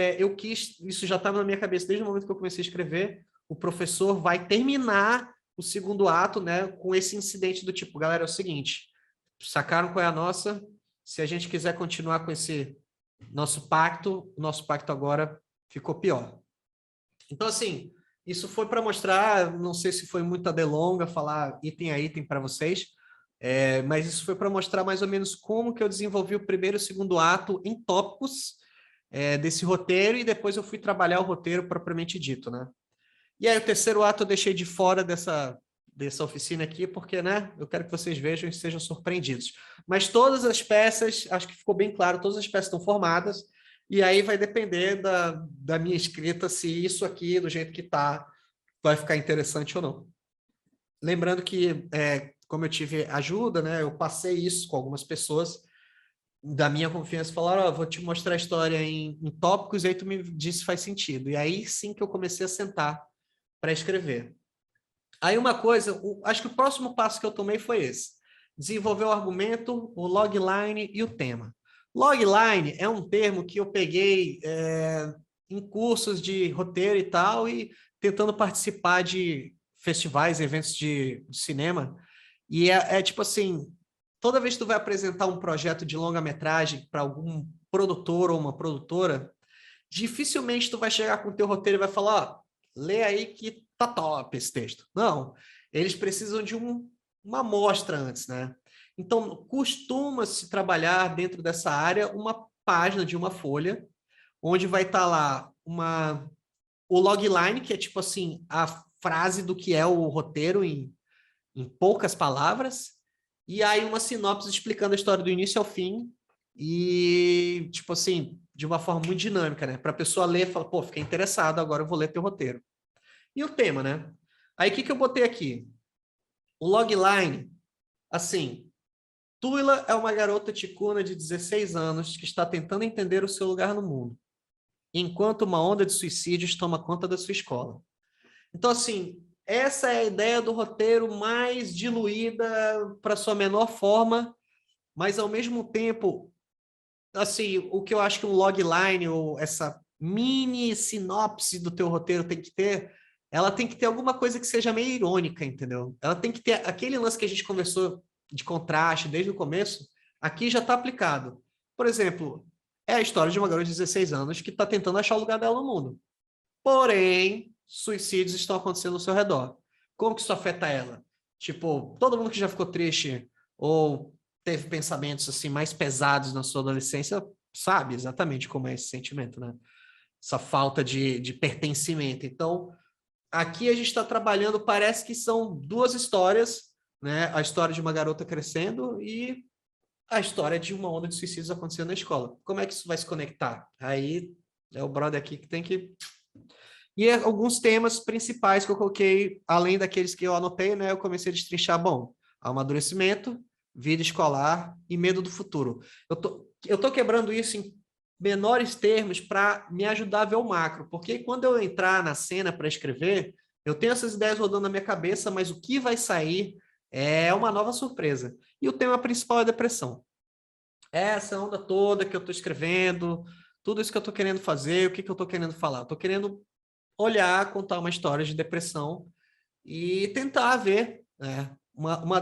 isso já estava na minha cabeça desde o momento que eu comecei a escrever. O professor vai terminar o segundo ato, né, com esse incidente do tipo, galera, é o seguinte, sacaram qual é a nossa? Se a gente quiser continuar com esse nosso pacto, o nosso pacto agora ficou pior. Então, assim, isso foi para mostrar, não sei se foi muita delonga falar item a item para vocês, mas isso foi para mostrar mais ou menos como que eu desenvolvi o primeiro e o segundo ato em tópicos desse roteiro, e depois eu fui trabalhar o roteiro propriamente dito, né? E aí o terceiro ato eu deixei de fora dessa oficina aqui, porque, né, eu quero que vocês vejam e sejam surpreendidos. Mas todas as peças, acho que ficou bem claro, todas as peças estão formadas, e aí vai depender da minha escrita se isso aqui, do jeito que está, vai ficar interessante ou não. Lembrando que, como eu tive ajuda, né, eu passei isso com algumas pessoas da minha confiança, falaram, vou te mostrar a história em tópicos, e aí tu me disse se faz sentido. E aí sim que eu comecei a sentar para escrever. Aí uma coisa, acho que o próximo passo que eu tomei foi esse. Desenvolver o argumento, o logline e o tema. Logline é um termo que eu peguei em cursos de roteiro e tal, e tentando participar de festivais, eventos de cinema. E é tipo assim, toda vez que tu vai apresentar um projeto de longa-metragem para algum produtor ou uma produtora, dificilmente tu vai chegar com o teu roteiro e vai falar, ó, lê aí que tá top esse texto. Não, eles precisam de uma amostra antes, né? Então, costuma-se trabalhar dentro dessa área uma página de uma folha, onde vai estar lá o logline, que é tipo assim, a frase do que é o roteiro em poucas palavras, e aí uma sinopse explicando a história do início ao fim, e, tipo assim, de uma forma muito dinâmica, né? Para a pessoa ler e falar, pô, fiquei interessado, agora eu vou ler teu roteiro. E o tema, né? Aí, o que que eu botei aqui? O logline, assim, Twyla é uma garota ticuna de 16 anos que está tentando entender o seu lugar no mundo, enquanto uma onda de suicídios toma conta da sua escola. Então, assim, essa é a ideia do roteiro mais diluída para sua menor forma, mas ao mesmo tempo, assim, o que eu acho que um logline ou essa mini sinopse do teu roteiro tem que ter, ela tem que ter alguma coisa que seja meio irônica, entendeu? Ela tem que ter aquele lance que a gente conversou de contraste desde o começo, aqui já está aplicado. Por exemplo, é a história de uma garota de 16 anos que está tentando achar o lugar dela no mundo. Porém, suicídios estão acontecendo ao seu redor. Como que isso afeta ela? Tipo, todo mundo que já ficou triste ou teve pensamentos assim mais pesados na sua adolescência sabe exatamente como é esse sentimento, né? Essa falta de pertencimento. Então, aqui a gente está trabalhando, parece que são duas histórias, né? A história de uma garota crescendo e a história de uma onda de suicídios acontecendo na escola. Como é que isso vai se conectar? Aí é o brother aqui que tem que e alguns temas principais que eu coloquei, além daqueles que eu anotei, né? Eu comecei a destrinchar, bom, amadurecimento, vida escolar e medo do futuro. Eu tô quebrando isso em menores termos para me ajudar a ver o macro, porque quando eu entrar na cena para escrever, eu tenho essas ideias rodando na minha cabeça, mas o que vai sair é uma nova surpresa. E o tema principal é depressão. Essa onda toda que eu estou escrevendo, tudo isso que eu estou querendo fazer, o que que eu estou querendo falar? Eu estou querendo olhar, contar uma história de depressão e tentar ver, né?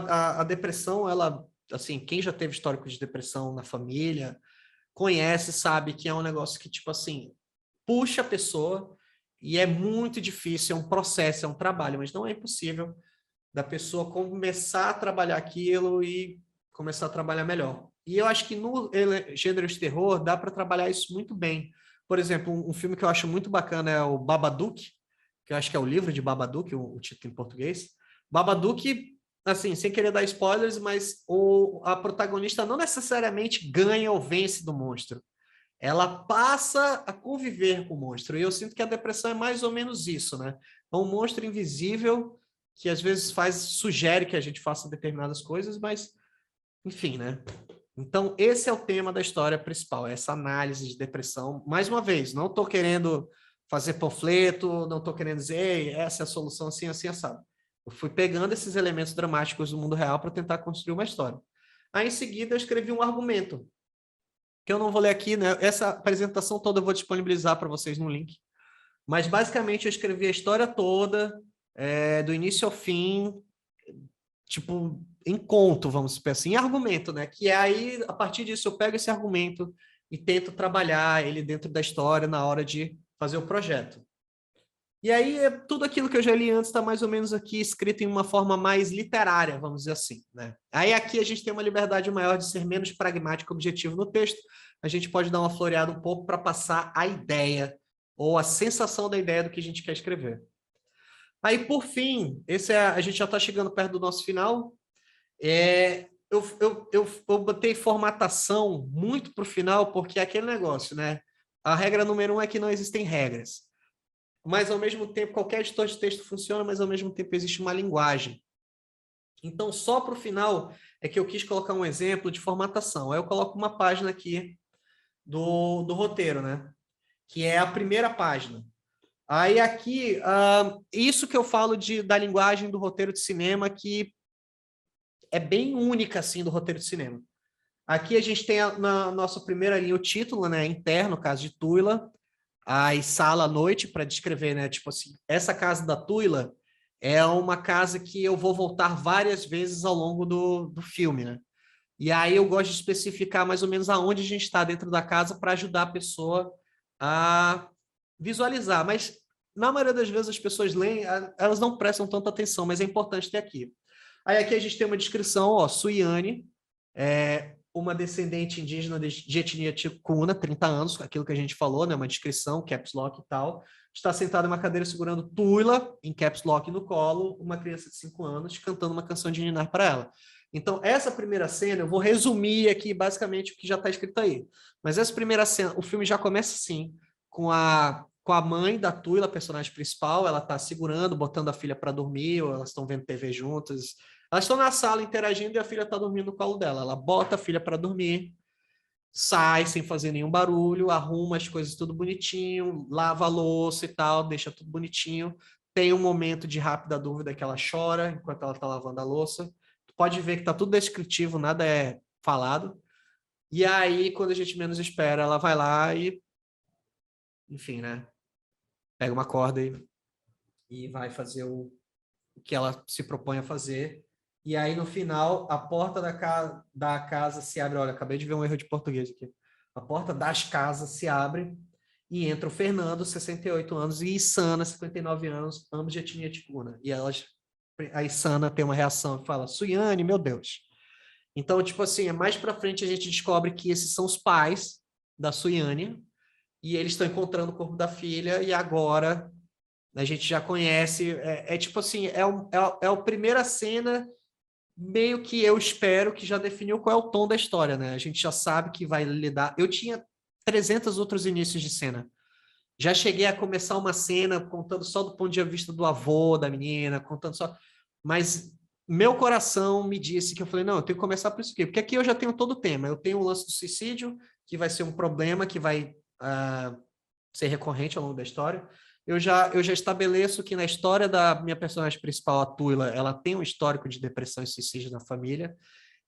A depressão, ela, assim, quem já teve histórico de depressão na família, conhece, sabe que é um negócio que, tipo assim, puxa a pessoa e é muito difícil, é um processo, é um trabalho, mas não é impossível da pessoa começar a trabalhar aquilo e começar a trabalhar melhor. E eu acho que no gênero de terror dá para trabalhar isso muito bem. Por exemplo, um filme que eu acho muito bacana é o Babadook, que eu acho que é o livro de Babadook, o título em português. Babadook, assim, sem querer dar spoilers, mas a protagonista não necessariamente ganha ou vence do monstro. Ela passa a conviver com o monstro. E eu sinto que a depressão é mais ou menos isso, né? É um monstro invisível que às vezes sugere que a gente faça determinadas coisas, mas, enfim, né? Então, esse é o tema da história principal, essa análise de depressão. Mais uma vez, não estou querendo fazer panfleto, não estou querendo dizer, ei, essa é a solução assim, assim, assado. Eu fui pegando esses elementos dramáticos do mundo real para tentar construir uma história. Aí, em seguida, eu escrevi um argumento, que eu não vou ler aqui, né? Essa apresentação toda eu vou disponibilizar para vocês no link. Mas, basicamente, eu escrevi a história toda, do início ao fim, tipo, em conto, vamos dizer assim, em argumento, né? Que aí, a partir disso, eu pego esse argumento e tento trabalhar ele dentro da história na hora de fazer o projeto. E aí, tudo aquilo que eu já li antes está mais ou menos aqui escrito em uma forma mais literária, vamos dizer assim, né? Aí aqui a gente tem uma liberdade maior de ser menos pragmático e objetivo no texto. A gente pode dar uma floreada um pouco para passar a ideia ou a sensação da ideia do que a gente quer escrever. Aí, por fim, a gente já está chegando perto do nosso final. Eu botei formatação muito para o final, porque é aquele negócio, né? A regra número 1 é que não existem regras. Mas, ao mesmo tempo, qualquer editor de texto funciona, mas, ao mesmo tempo, existe uma linguagem. Então, só para o final é que eu quis colocar um exemplo de formatação. Aí eu coloco uma página aqui do roteiro, né? Que é a primeira página. Aí aqui, isso que eu falo da linguagem do roteiro de cinema, que é bem única, assim, do roteiro de cinema. Aqui a gente tem na nossa primeira linha o título, né, interno, caso de Twyla, aí sala à noite, para descrever, né, tipo assim, essa casa da Twyla é uma casa que eu vou voltar várias vezes ao longo do filme, né? E aí eu gosto de especificar mais ou menos aonde a gente está dentro da casa para ajudar a pessoa a visualizar. Mas, na maioria das vezes, as pessoas leem, elas não prestam tanta atenção, mas é importante ter aqui. Aí aqui a gente tem uma descrição, ó, Suiane, uma descendente indígena de etnia ticuna, 30 anos, aquilo que a gente falou, né, uma descrição, caps lock e tal, está sentada em uma cadeira segurando Twyla, em caps lock no colo, uma criança de 5 anos, cantando uma canção de ninar para ela. Então, essa primeira cena, eu vou resumir aqui basicamente o que já está escrito aí. Mas essa primeira cena, o filme já começa assim, com a mãe da Tuila, a personagem principal, ela está segurando, botando a filha para dormir, ou elas estão vendo TV juntas. Elas estão na sala interagindo e a filha está dormindo no colo dela. Ela bota a filha para dormir, sai sem fazer nenhum barulho, arruma as coisas tudo bonitinho, lava a louça e tal, deixa tudo bonitinho. Tem um momento de rápida dúvida que ela chora enquanto ela está lavando a louça. Tu pode ver que está tudo descritivo, nada é falado. E aí, quando a gente menos espera, ela vai lá e, enfim, né? Pega uma corda e vai fazer o que ela se propõe a fazer. E aí, no final, a porta da casa se abre. Olha, acabei de ver um erro de português aqui. A porta das casas se abre e entra o Fernando, 68 anos, e Isana, 59 anos, ambos de etnia ticuna. E a Isana tem uma reação e fala, Suiane, meu Deus. Então, tipo assim, mais pra frente a gente descobre que esses são os pais da Suiane e eles estão encontrando o corpo da filha e agora a gente já conhece, tipo assim, é a primeira cena meio que eu espero que já definiu qual é o tom da história, né? A gente já sabe que vai lidar. Eu tinha 300 outros inícios de cena. Já cheguei a começar uma cena contando só do ponto de vista do avô da menina, contando só. Mas meu coração me disse que eu falei, não, eu tenho que começar por isso aqui, porque aqui eu já tenho todo o tema. Eu tenho o lance do suicídio, que vai ser um problema que vai ser recorrente ao longo da história. Eu já estabeleço que na história da minha personagem principal, a Tuila, ela tem um histórico de depressão e suicídio na família.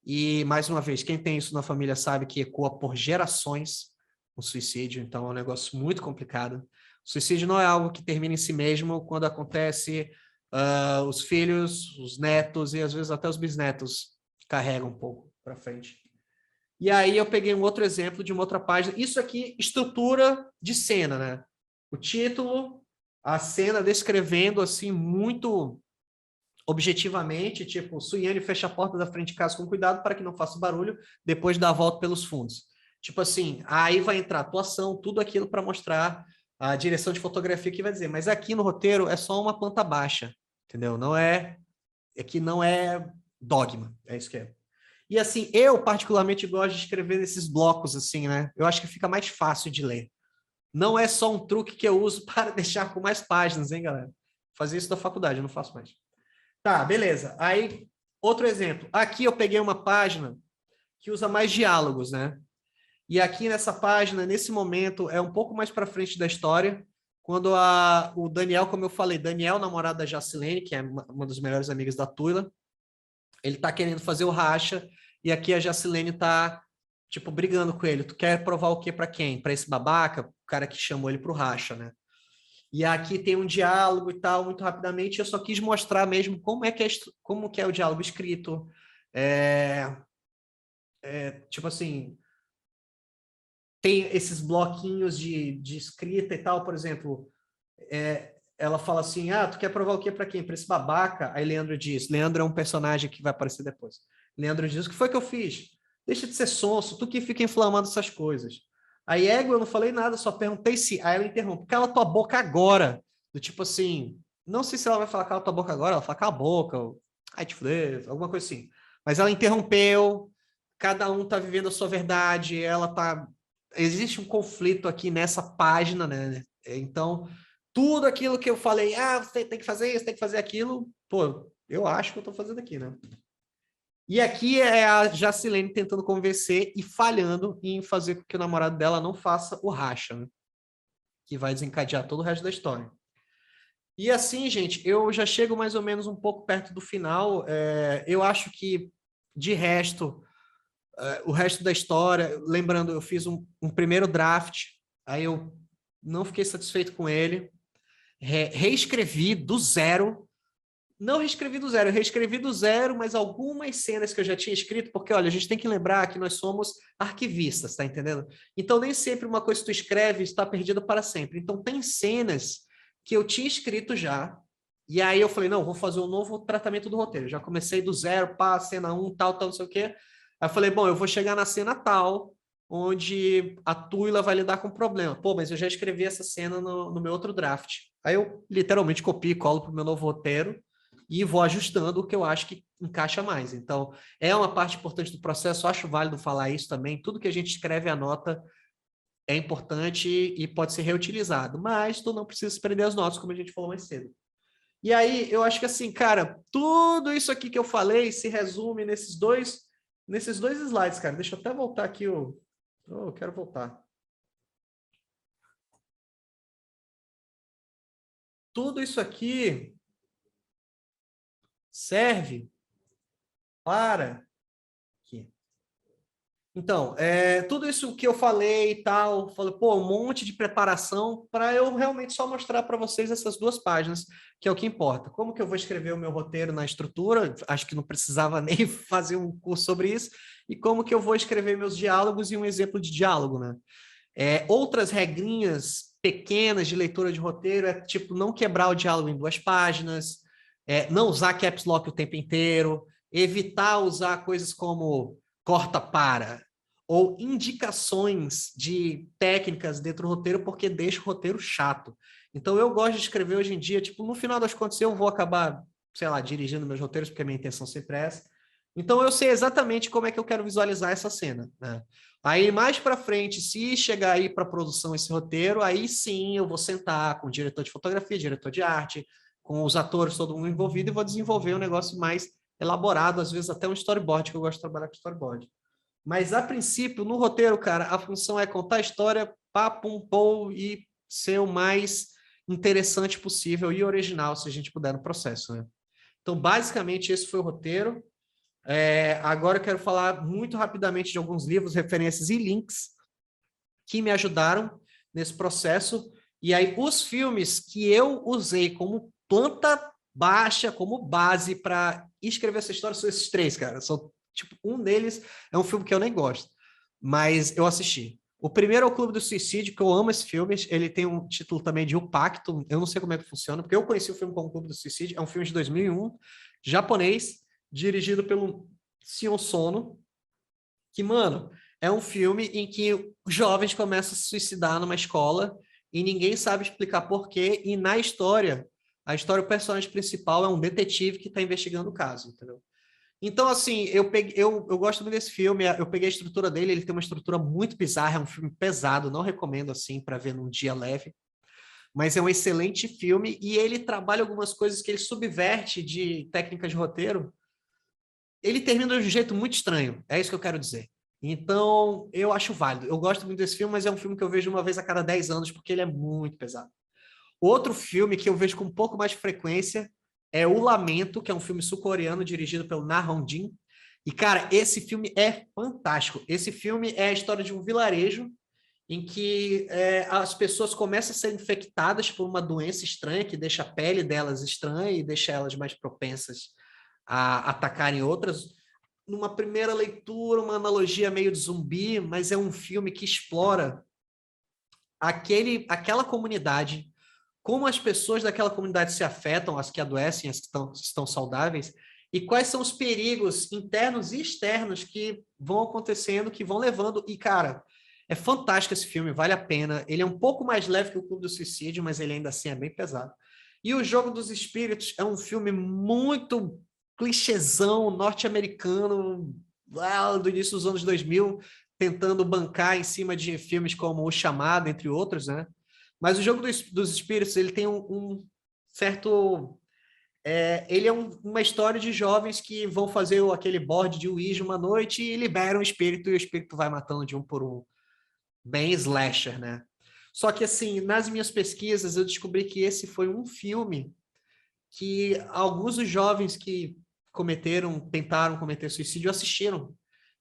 E, mais uma vez, quem tem isso na família sabe que ecoa por gerações o suicídio, então é um negócio muito complicado. O suicídio não é algo que termina em si mesmo, quando acontece, os filhos, os netos e às vezes até os bisnetos carregam um pouco para frente. E aí eu peguei um outro exemplo de uma outra página. Isso aqui, estrutura de cena, né? O título, a cena descrevendo assim muito objetivamente, tipo, Suiane fecha a porta da frente de casa com cuidado para que não faça barulho, depois dá a volta pelos fundos. Tipo assim, aí vai entrar atuação, tudo aquilo para mostrar a direção de fotografia que vai dizer, mas aqui no roteiro é só uma planta baixa, entendeu? Aqui não é dogma, é isso que é. E assim, eu particularmente gosto de escrever nesses blocos assim, né? Eu acho que fica mais fácil de ler. Não é só um truque que eu uso para deixar com mais páginas, hein, galera? Fazia isso da faculdade, eu não faço mais. Tá, beleza. Aí, outro exemplo. Aqui eu peguei uma página que usa mais diálogos, né? E aqui nessa página, nesse momento, é um pouco mais para frente da história, quando o Daniel, como eu falei, Daniel, namorado da Jacilene, que é uma das melhores amigas da Tuila, ele tá querendo fazer o racha, e aqui a Jacilene tá, tipo, brigando com ele. Tu quer provar o quê para quem? Para esse babaca? O cara que chamou ele pro racha, né? E aqui tem um diálogo e tal, muito rapidamente. Eu só quis mostrar mesmo como que é o diálogo escrito. Tipo assim, tem esses bloquinhos de escrita e tal, por exemplo, ela fala assim, tu quer provar o quê para quem? Para esse babaca? Aí Leandro diz, Leandro é um personagem que vai aparecer depois. Leandro diz, o que foi que eu fiz? Deixa de ser sonso, tu que fica inflamando essas coisas. Aí, ego, eu não falei nada, só perguntei se. Aí ela interrompe, cala tua boca agora. Do tipo assim, não sei se ela vai falar cala tua boca agora, ela fala cala a boca, ou ai te fuder, alguma coisa assim. Mas ela interrompeu, cada um tá vivendo a sua verdade, ela tá. Existe um conflito aqui nessa página, né? Então, tudo aquilo que eu falei, você tem que fazer isso, tem que fazer aquilo, pô, eu acho que eu tô fazendo aqui, né? E aqui é a Jacilene tentando convencer e falhando em fazer com que o namorado dela não faça o racha, né? Que vai desencadear todo o resto da história. E assim, gente, eu já chego mais ou menos um pouco perto do final. Eu acho que, de resto, o resto da história, lembrando, eu fiz um primeiro draft, aí eu não fiquei satisfeito com ele, reescrevi do zero. Não reescrevi do zero, eu reescrevi do zero, mas algumas cenas que eu já tinha escrito, porque, olha, a gente tem que lembrar que nós somos arquivistas, tá entendendo? Então, nem sempre uma coisa que tu escreve está perdida para sempre. Então, tem cenas que eu tinha escrito já, e aí eu falei, não, vou fazer um novo tratamento do roteiro. Já comecei do zero, pá, cena 1, tal, não sei o quê. Aí eu falei, bom, eu vou chegar na cena tal, onde a Tuila vai lidar com o problema. Pô, mas eu já escrevi essa cena no meu outro draft. Aí eu literalmente copio e colo pro meu novo roteiro, e vou ajustando o que eu acho que encaixa mais. Então, é uma parte importante do processo, acho válido falar isso também. Tudo que a gente escreve e anota é importante e pode ser reutilizado, mas tu não precisa se prender às notas, como a gente falou mais cedo. E aí, eu acho que assim, cara, tudo isso aqui que eu falei se resume nesses dois slides, cara. Deixa eu até voltar aqui. Eu quero voltar. Tudo isso aqui serve para... Aqui. Então, tudo isso que eu falei e tal, falei, pô, um monte de preparação para eu realmente só mostrar para vocês essas 2 páginas, que é o que importa. Como que eu vou escrever o meu roteiro na estrutura? Acho que não precisava nem fazer um curso sobre isso. E como que eu vou escrever meus diálogos e um exemplo de diálogo, né? Outras regrinhas pequenas de leitura de roteiro é tipo não quebrar o diálogo em 2 páginas, não usar caps lock o tempo inteiro, evitar usar coisas como corta para ou indicações de técnicas dentro do roteiro porque deixa o roteiro chato. Então eu gosto de escrever hoje em dia, tipo, no final das contas eu vou acabar, sei lá, dirigindo meus roteiros porque a minha intenção sempre é essa. Então eu sei exatamente como é que eu quero visualizar essa cena, né? Aí mais para frente, se chegar aí para produção esse roteiro, aí sim eu vou sentar com o diretor de fotografia, diretor de arte, com os atores, todo mundo envolvido e vou desenvolver um negócio mais elaborado, às vezes até um storyboard, que eu gosto de trabalhar com storyboard. Mas a princípio, no roteiro, cara, a função é contar a história, pá, pum, pum, e ser o mais interessante possível e original, se a gente puder no processo, né? Então, basicamente, esse foi o roteiro. Agora eu quero falar muito rapidamente de alguns livros, referências e links que me ajudaram nesse processo. E aí, os filmes que eu usei como planta baixa, como base para escrever essa história, são esses 3, cara. São, tipo, um deles é um filme que eu nem gosto, mas eu assisti. O primeiro é o Clube do Suicídio, que eu amo esse filme. Ele tem um título também de O Pacto. Eu não sei como é que funciona, porque eu conheci o filme como Clube do Suicídio. É um filme de 2001, japonês, dirigido pelo Sion Sono, que, mano, é um filme em que jovens começam a se suicidar numa escola e ninguém sabe explicar por quê. E na história, o personagem principal é um detetive que está investigando o caso, entendeu? Então, assim, eu gosto muito desse filme, eu peguei a estrutura dele, ele tem uma estrutura muito bizarra, é um filme pesado, não recomendo, assim, para ver num dia leve, mas é um excelente filme e ele trabalha algumas coisas que ele subverte de técnicas de roteiro. Ele termina de um jeito muito estranho, é isso que eu quero dizer. Então, eu acho válido. Eu gosto muito desse filme, mas é um filme que eu vejo uma vez a cada 10 anos, porque ele é muito pesado. Outro filme que eu vejo com um pouco mais de frequência é O Lamento, que é um filme sul-coreano dirigido pelo Na Hong-jin. E, cara, esse filme é fantástico. Esse filme é a história de um vilarejo em que as pessoas começam a ser infectadas por uma doença estranha que deixa a pele delas estranha e deixa elas mais propensas a atacarem outras. Numa primeira leitura, uma analogia meio de zumbi, mas é um filme que explora aquela comunidade, como as pessoas daquela comunidade se afetam, as que adoecem, as que estão saudáveis, e quais são os perigos internos e externos que vão acontecendo, que vão levando. E, cara, é fantástico esse filme, vale a pena. Ele é um pouco mais leve que o Clube do Suicídio, mas ele ainda assim é bem pesado. E O Jogo dos Espíritos é um filme muito clichêzão norte-americano, lá do início dos anos 2000, tentando bancar em cima de filmes como O Chamado, entre outros, né? Mas o Jogo dos Espíritos, ele tem um certo... ele é uma história de jovens que vão fazer aquele board de Ouija uma noite e liberam o espírito, e o espírito vai matando de um por um. Bem slasher, né? Só que, assim, nas minhas pesquisas, eu descobri que esse foi um filme que alguns dos jovens que tentaram cometer suicídio assistiram.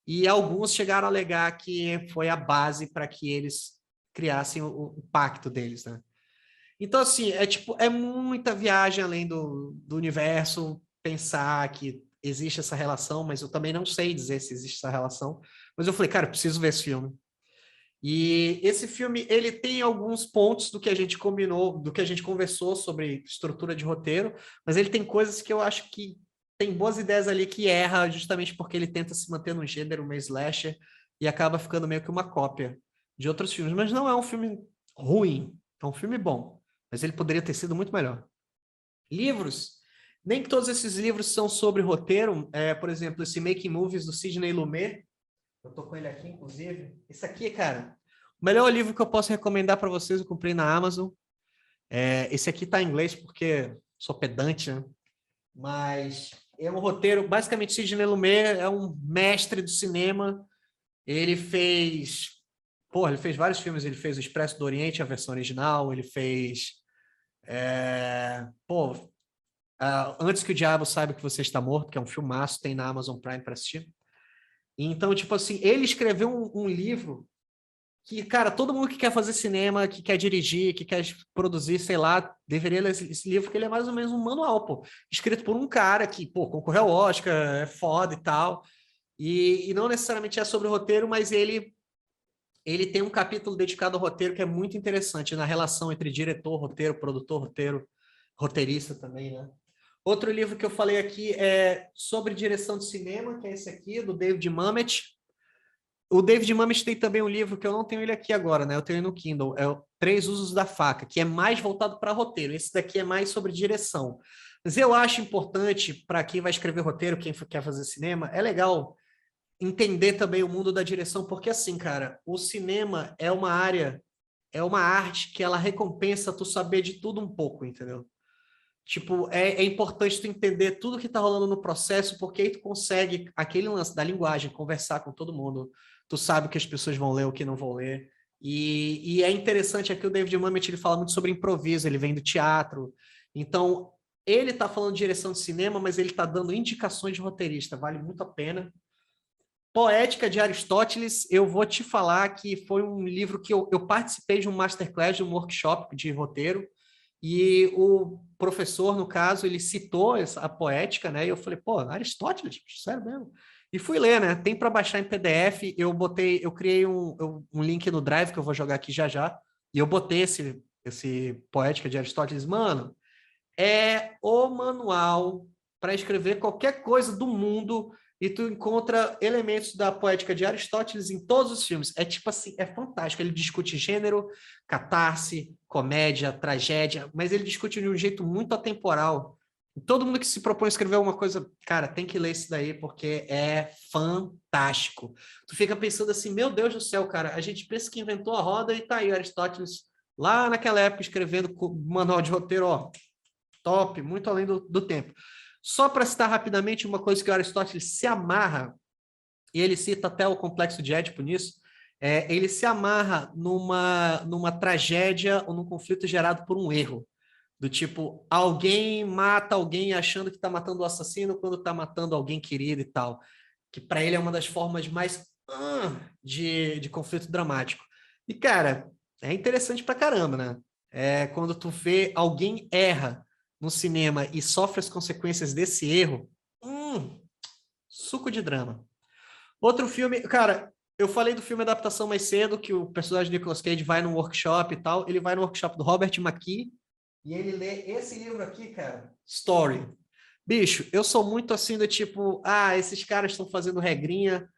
E alguns chegaram a alegar que foi a base para que eles criassem o pacto deles, né? Então, assim, é muita viagem além do universo pensar que existe essa relação, mas eu também não sei dizer se existe essa relação. Mas eu falei, cara, eu preciso ver esse filme. E esse filme, ele tem alguns pontos do que a gente combinou, do que a gente conversou sobre estrutura de roteiro, mas ele tem coisas que eu acho que tem boas ideias ali que erra justamente porque ele tenta se manter no gênero meio slasher e acaba ficando meio que uma cópia de outros filmes. Mas não é um filme ruim, é um filme bom, mas ele poderia ter sido muito melhor. Livros. Nem que todos esses livros são sobre roteiro. Por exemplo, esse Making Movies do Sidney Lumet. Eu tô com ele aqui, inclusive. Esse aqui, cara, o melhor livro que eu posso recomendar para vocês, eu comprei na Amazon. Esse aqui tá em inglês porque sou pedante, né? Mas é um roteiro, basicamente, Sidney Lumet é um mestre do cinema. Ele fez, ele fez vários filmes. Ele fez O Expresso do Oriente, a versão original. Ele fez, Antes que o Diabo Saiba que Você Está Morto, que é um filmaço, tem na Amazon Prime para assistir. Então, tipo assim, ele escreveu um livro que, cara, todo mundo que quer fazer cinema, que quer dirigir, que quer produzir, sei lá, deveria ler esse livro, porque ele é mais ou menos um manual, pô, escrito por um cara que, concorreu ao Oscar, é foda e tal, e não necessariamente é sobre o roteiro, mas ele tem um capítulo dedicado ao roteiro que é muito interessante, na relação entre diretor, roteiro, produtor, roteiro, roteirista também, né? Outro livro que eu falei aqui é sobre direção de cinema, que é esse aqui, do David Mamet. O David Mamet tem também um livro que eu não tenho ele aqui agora, né? Eu tenho ele no Kindle, é o Três Usos da Faca, que é mais voltado para roteiro. Esse daqui é mais sobre direção. Mas eu acho importante para quem vai escrever roteiro, quem quer fazer cinema, é legal entender também o mundo da direção, porque assim, cara, o cinema é uma área, é uma arte que ela recompensa tu saber de tudo um pouco, entendeu? Tipo, é importante tu entender tudo que tá rolando no processo, porque aí tu consegue, aquele lance da linguagem, conversar com todo mundo, tu sabe o que as pessoas vão ler, o que não vão ler, e é interessante aqui o David Mamet, ele fala muito sobre improviso, ele vem do teatro, então ele tá falando de direção de cinema, mas ele tá dando indicações de roteirista, vale muito a pena. Poética de Aristóteles, eu vou te falar que foi um livro que eu participei de um masterclass, de um workshop de roteiro, e o professor, no caso, ele citou a poética, né? E eu falei, Aristóteles, sério mesmo? E fui ler, né? Tem para baixar em PDF. Eu criei um link no Drive que eu vou jogar aqui já já. E eu botei esse poética de Aristóteles. Mano, é o manual para escrever qualquer coisa do mundo e tu encontra elementos da poética de Aristóteles em todos os filmes. É tipo assim, é fantástico. Ele discute gênero, catarse, comédia, tragédia, mas ele discute de um jeito muito atemporal. Todo mundo que se propõe a escrever alguma coisa, cara, tem que ler isso daí porque é fantástico. Tu fica pensando assim, meu Deus do céu, cara, a gente pensa que inventou a roda e tá aí Aristóteles lá naquela época escrevendo manual de roteiro, ó, top, muito além do tempo. Só para citar rapidamente uma coisa que o Aristóteles se amarra, e ele cita até o complexo de Édipo nisso, ele se amarra numa tragédia ou num conflito gerado por um erro. Do tipo, alguém mata alguém achando que está matando o assassino quando está matando alguém querido e tal. Que para ele é uma das formas mais de conflito dramático. E, cara, é interessante pra caramba, né? Quando tu vê alguém erra no cinema e sofre as consequências desse erro, suco de drama. Outro filme, cara, eu falei do filme Adaptação mais cedo, que o personagem de Nicolas Cage vai num workshop e tal, ele vai no workshop do Robert McKee e ele lê esse livro aqui, cara, Story. Bicho, eu sou muito assim do tipo, esses caras estão fazendo regrinha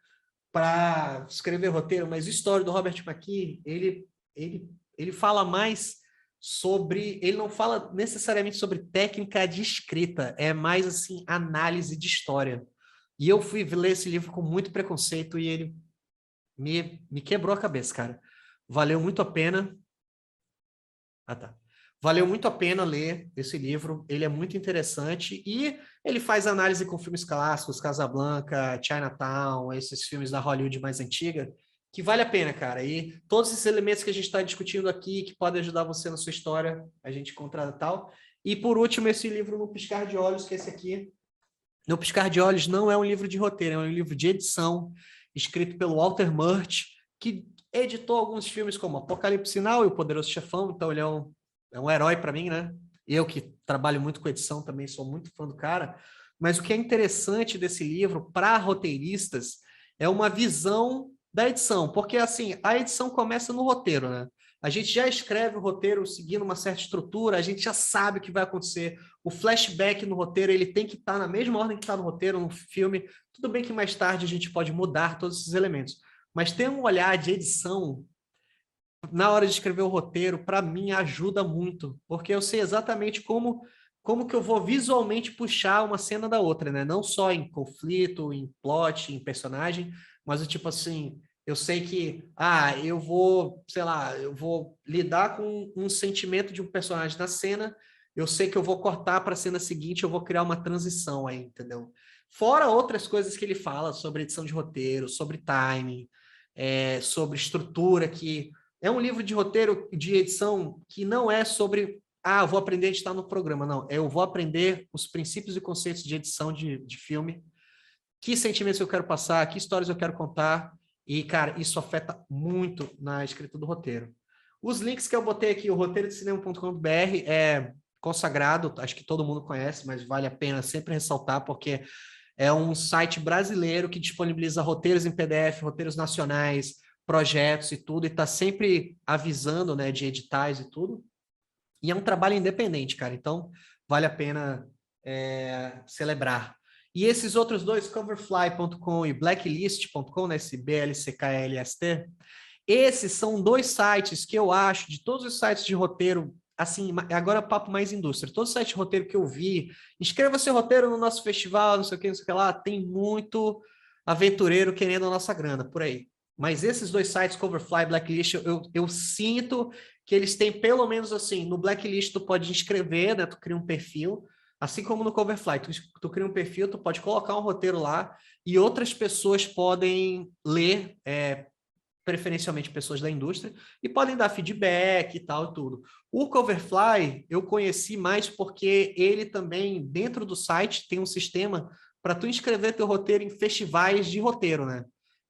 para escrever roteiro, mas a história do Robert McKee, ele fala mais sobre, ele não fala necessariamente sobre técnica de escrita, é mais assim análise de história. E eu fui ler esse livro com muito preconceito e ele me quebrou a cabeça, cara. Valeu muito a pena. Tá. Valeu muito a pena ler esse livro, ele é muito interessante e ele faz análise com filmes clássicos, Casablanca, Chinatown, esses filmes da Hollywood mais antiga, que vale a pena, cara. E todos esses elementos que a gente está discutindo aqui, que podem ajudar você na sua história, a gente encontra tal. E por último, esse livro No Piscar de Olhos, que é esse aqui. No Piscar de Olhos não é um livro de roteiro, é um livro de edição, escrito pelo Walter Murch, que editou alguns filmes como Apocalipse Sinal e O Poderoso Chefão, então ele é um herói para mim, né? Eu que trabalho muito com edição também sou muito fã do cara. Mas o que é interessante desse livro para roteiristas é uma visão da edição, porque assim, a edição começa no roteiro, né? A gente já escreve o roteiro seguindo uma certa estrutura, a gente já sabe o que vai acontecer. O flashback no roteiro, ele tem que estar na mesma ordem que está no roteiro, no filme. Tudo bem que mais tarde a gente pode mudar todos esses elementos, mas ter um olhar de edição na hora de escrever o roteiro, para mim, ajuda muito, porque eu sei exatamente como como que eu vou visualmente puxar uma cena da outra, né? Não só em conflito, em plot, em personagem, mas o tipo assim, eu sei que, eu vou, sei lá, eu vou lidar com um sentimento de um personagem na cena, eu sei que eu vou cortar para a cena seguinte, eu vou criar uma transição aí, entendeu? Fora outras coisas que ele fala sobre edição de roteiro, sobre timing, sobre estrutura, que é um livro de roteiro, de edição, que não é sobre eu vou aprender a editar no programa. Não, eu vou aprender os princípios e conceitos de edição de filme, que sentimentos eu quero passar, que histórias eu quero contar, e, cara, isso afeta muito na escrita do roteiro. Os links que eu botei aqui, o roteirodecinema.com.br é consagrado, acho que todo mundo conhece, mas vale a pena sempre ressaltar, porque é um site brasileiro que disponibiliza roteiros em PDF, roteiros nacionais, projetos e tudo, e está sempre avisando, né, de editais e tudo. E é um trabalho independente, cara. Então, vale a pena celebrar. E esses outros dois, coverfly.com e blacklist.com, né, esse BLCKLST, esses são dois sites que eu acho, de todos os sites de roteiro, assim, agora papo mais indústria, todos os sites de roteiro que eu vi, inscreva seu roteiro no nosso festival, não sei o que, não sei o que lá, tem muito aventureiro querendo a nossa grana, por aí. Mas esses dois sites, Coverfly e Blacklist, eu sinto que eles têm pelo menos assim, no Blacklist tu pode inscrever, né, tu cria um perfil, assim como no Coverfly, tu cria um perfil, tu pode colocar um roteiro lá e outras pessoas podem ler, preferencialmente pessoas da indústria, e podem dar feedback e tal e tudo. O Coverfly eu conheci mais porque ele também, dentro do site, tem um sistema para tu inscrever teu roteiro em festivais de roteiro, né?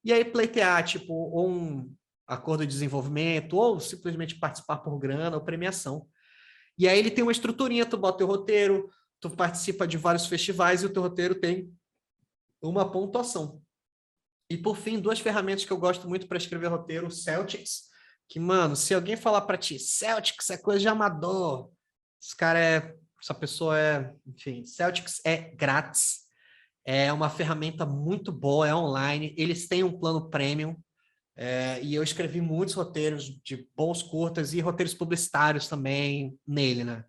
E aí pleitear, tipo, ou um acordo de desenvolvimento, ou simplesmente participar por grana ou premiação. E aí ele tem uma estruturinha, tu bota teu roteiro, tu participa de vários festivais e o teu roteiro tem uma pontuação. E por fim, duas ferramentas que eu gosto muito para escrever roteiro, Celtics, que, mano, se alguém falar para ti, Celtics é coisa de amador, essa pessoa enfim, Celtics é grátis, é uma ferramenta muito boa, é online, eles têm um plano premium, e eu escrevi muitos roteiros de bons curtas e roteiros publicitários também nele, né?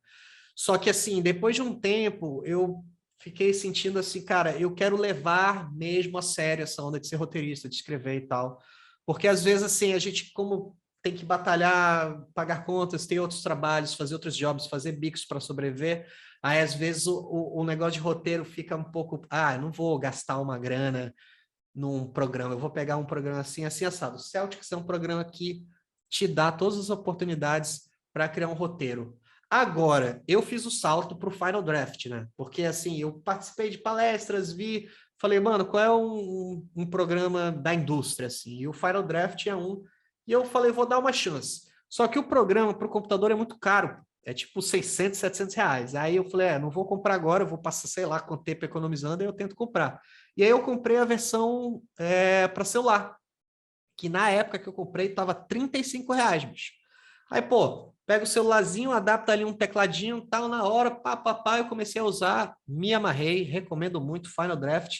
Só que, assim, depois de um tempo, eu fiquei sentindo assim, cara, eu quero levar mesmo a sério essa onda de ser roteirista, de escrever e tal. Porque, às vezes, assim, a gente, como tem que batalhar, pagar contas, ter outros trabalhos, fazer outros jobs, fazer bicos para sobreviver, aí, às vezes, o negócio de roteiro fica um pouco, eu não vou gastar uma grana num programa, eu vou pegar um programa assim, assim, assado. O Celtics é um programa que te dá todas as oportunidades para criar um roteiro. Agora, eu fiz o salto para o Final Draft, né? Porque, assim, eu participei de palestras, falei, mano, qual é um programa da indústria, assim? E o Final Draft é um, e eu falei, vou dar uma chance. Só que o programa para o computador é muito caro, é tipo 600, 700 reais. Aí eu falei, não vou comprar agora, eu vou passar, sei lá, quanto tempo economizando, aí eu tento comprar. E aí eu comprei a versão para celular, que na época que eu comprei estava R$ 35, bicho. Aí, pô, pega o celularzinho, adapta ali um tecladinho, tal, na hora, eu comecei a usar, me amarrei, recomendo muito Final Draft.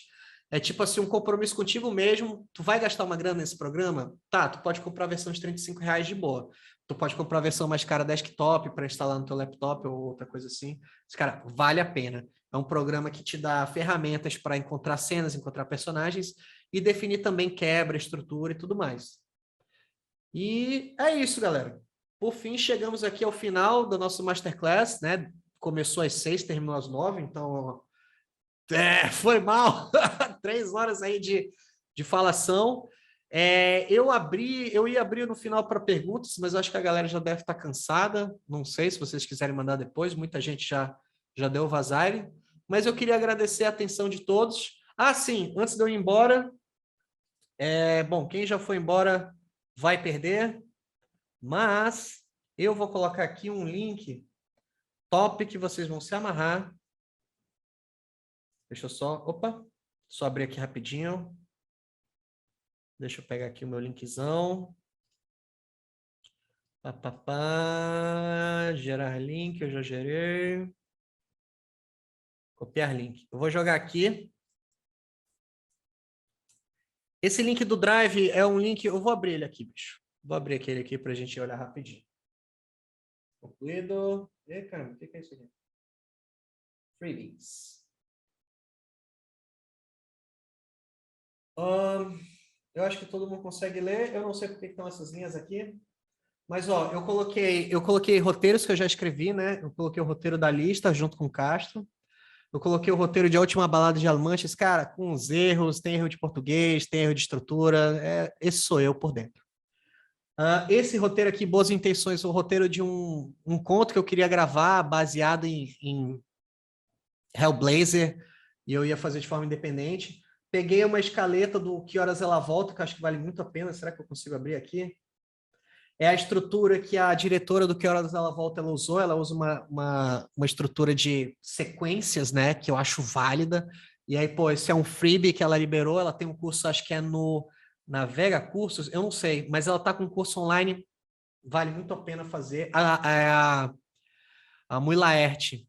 É tipo assim, um compromisso contigo mesmo. Tu vai gastar uma grana nesse programa? Tá, tu pode comprar a versão de R$ 35 de boa. Tu pode comprar a versão mais cara desktop para instalar no teu laptop ou outra coisa assim. Mas, cara, vale a pena. É um programa que te dá ferramentas para encontrar cenas, encontrar personagens e definir também quebra, estrutura e tudo mais. E é isso, galera. Por fim, chegamos aqui ao final do nosso Masterclass, né? Começou às 6, terminou às 9, então foi mal. 3 horas aí de falação. Eu ia abrir no final para perguntas, mas acho que a galera já deve estar cansada. Não sei se vocês quiserem mandar depois, muita gente já deu vazare. Mas eu queria agradecer a atenção de todos. Sim, antes de eu ir embora, bom, quem já foi embora vai perder, mas eu vou colocar aqui um link top que vocês vão se amarrar. Deixa eu só abrir aqui rapidinho. Deixa eu pegar aqui o meu linkzão. Gerar link, eu já gerei. Copiar link. Eu vou jogar aqui. Esse link do Drive é um link... Eu vou abrir ele aqui, bicho. Vou abrir aquele aqui para a gente olhar rapidinho. Concluído. Caramba, o que é isso aqui? Freebies. Eu acho que todo mundo consegue ler. Eu não sei por que estão essas linhas aqui. Mas, ó, eu coloquei roteiros que eu já escrevi, né? Eu coloquei o roteiro da lista junto com o Castro. Eu coloquei o roteiro de A Última Balada de Almanches, cara, com os erros, tem erro de português, tem erro de estrutura. Esse sou eu por dentro. Esse roteiro aqui, Boas Intenções, o roteiro de um conto que eu queria gravar baseado em Hellblazer, e eu ia fazer de forma independente. Peguei uma escaleta do Que Horas Ela Volta, que eu acho que vale muito a pena. Será que eu consigo abrir aqui? É a estrutura que a diretora do Que Horas Ela Volta ela usou. Ela usa uma estrutura de sequências, né? Que eu acho válida. E aí, pô, esse é um freebie que ela liberou. Ela tem um curso, acho que é no Navega Cursos, eu não sei, mas ela tá com um curso online, vale muito a pena fazer. A Mui Laerte.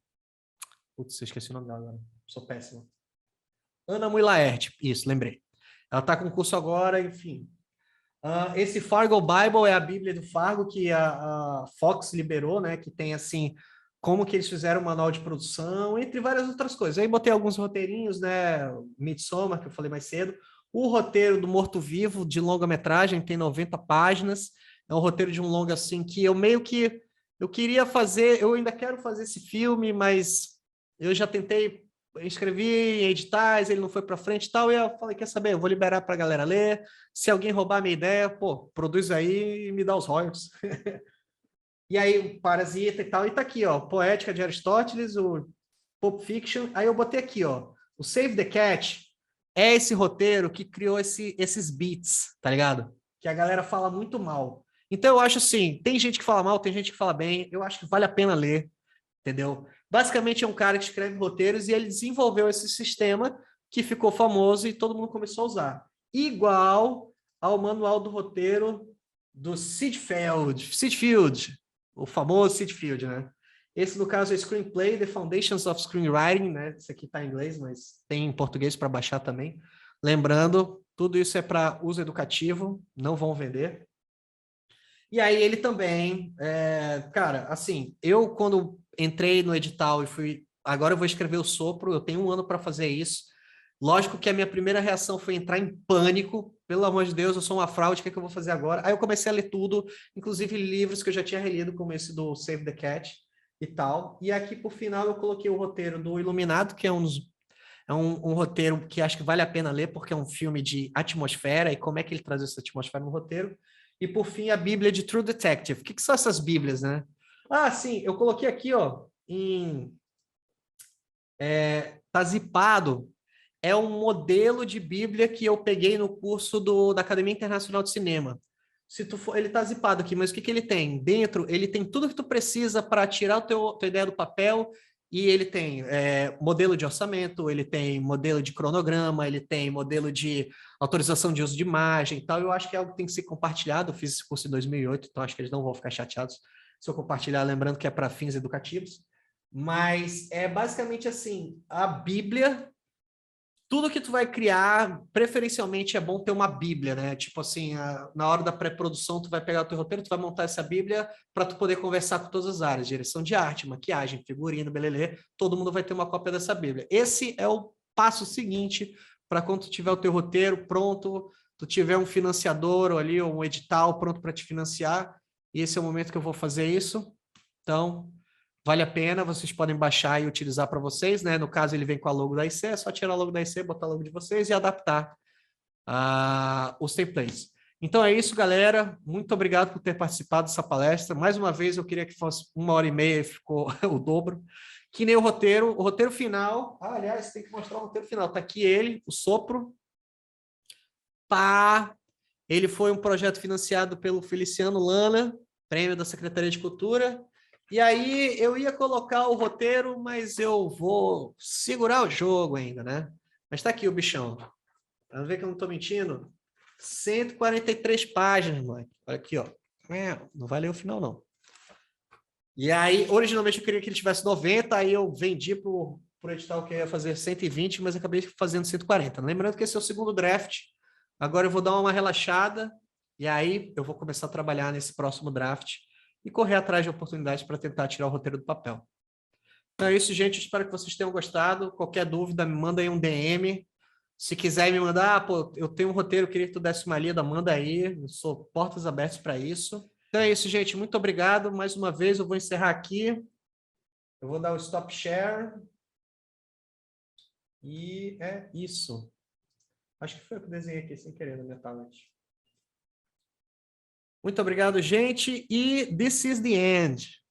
Putz, eu esqueci o nome dela agora. Sou péssimo. Ana Mui Laerte, isso, lembrei. Ela tá com um curso agora, enfim. Esse Fargo Bible é a Bíblia do Fargo que a Fox liberou, né? Que tem assim como que eles fizeram o manual de produção, entre várias outras coisas. Aí botei alguns roteirinhos, né? Midsommar, que eu falei mais cedo. O roteiro do Morto Vivo, de longa-metragem, tem 90 páginas. É um roteiro de um longa assim que eu meio que eu queria fazer, eu ainda quero fazer esse filme, mas eu já tentei escrevi em editais, ele não foi para frente e tal, e eu falei, quer saber, eu vou liberar para a galera ler, se alguém roubar a minha ideia, pô, produz aí e me dá os royalties. E aí, o Parasita e tal, e tá aqui, ó, Poética de Aristóteles, o Pulp Fiction, aí eu botei aqui, ó, o Save the Cat é esse roteiro que criou esses beats, tá ligado? Que a galera fala muito mal. Então eu acho assim, tem gente que fala mal, tem gente que fala bem, eu acho que vale a pena ler, entendeu? Basicamente é um cara que escreve roteiros e ele desenvolveu esse sistema que ficou famoso e todo mundo começou a usar. Igual ao manual do roteiro do Sid Field, o famoso Sid Field, né? Esse, no caso, é Screenplay, The Foundations of Screenwriting, né? Esse aqui está em inglês, mas tem em português para baixar também. Lembrando, tudo isso é para uso educativo, não vão vender. E aí ele também, cara, assim, eu quando entrei no edital e fui, agora eu vou escrever o sopro, eu tenho um ano para fazer isso. Lógico que a minha primeira reação foi entrar em pânico, pelo amor de Deus, eu sou uma fraude, o que é que eu vou fazer agora? Aí eu comecei a ler tudo, inclusive livros que eu já tinha relido, como esse do Save the Cat e tal. E aqui, por final, eu coloquei o roteiro do Iluminado, que é um roteiro que acho que vale a pena ler, porque é um filme de atmosfera e como é que ele traz essa atmosfera no roteiro. E, por fim, a Bíblia de True Detective. O que são essas Bíblias, né? Ah, sim, eu coloquei aqui, ó, tá zipado. É um modelo de Bíblia que eu peguei no curso da Academia Internacional de Cinema. Se tu for, ele tá zipado aqui, mas o que que ele tem? Dentro, ele tem tudo que tu precisa para tirar tua ideia do papel, e ele tem modelo de orçamento, ele tem modelo de cronograma, ele tem modelo de autorização de uso de imagem e tal. Eu acho que é algo que tem que ser compartilhado. Eu fiz esse curso em 2008, então acho que eles não vão ficar chateados se eu compartilhar, lembrando que é para fins educativos. Mas é basicamente assim, a Bíblia, tudo que tu vai criar, preferencialmente é bom ter uma Bíblia, né? Tipo assim, na hora da pré-produção, tu vai pegar o teu roteiro, tu vai montar essa Bíblia para tu poder conversar com todas as áreas, direção de arte, maquiagem, figurino, belelê, todo mundo vai ter uma cópia dessa Bíblia. Esse é o passo seguinte para quando tu tiver o teu roteiro pronto, tu tiver um financiador ou ali, ou um edital pronto para te financiar, e esse é o momento que eu vou fazer isso. Então, vale a pena, vocês podem baixar e utilizar para vocês, né? No caso, ele vem com a logo da IC, é só tirar a logo da IC, botar a logo de vocês e adaptar os templates. Então é isso, galera. Muito obrigado por ter participado dessa palestra. Mais uma vez, eu queria que fosse 1h30 e ficou o dobro. Que nem o roteiro final. Aliás, tem que mostrar o roteiro final. Tá aqui ele, o sopro. Pá! Ele foi um projeto financiado pelo Feliciano Lana, prêmio da Secretaria de Cultura. E aí eu ia colocar o roteiro, mas eu vou segurar o jogo ainda, né? Mas tá aqui o bichão. Vamos ver que eu não estou mentindo? 143 páginas, mãe. Olha aqui, ó. Não vai ler o final, não. E aí, originalmente eu queria que ele tivesse 90, aí eu vendi pro edital que eu ia fazer 120, mas acabei fazendo 140. Lembrando que esse é o segundo draft. Agora eu vou dar uma relaxada e aí eu vou começar a trabalhar nesse próximo draft e correr atrás de oportunidades para tentar tirar o roteiro do papel. Então é isso, gente. Espero que vocês tenham gostado. Qualquer dúvida, me manda aí um DM. Se quiser me mandar, pô, eu tenho um roteiro, queria que tu desse uma lida, manda aí. Eu sou portas abertas para isso. Então é isso, gente. Muito obrigado. Mais uma vez, eu vou encerrar aqui. Eu vou dar o stop share. E é isso. Acho que foi o que eu desenhei aqui sem querer na minha tablet. Muito obrigado, gente. E this is the end.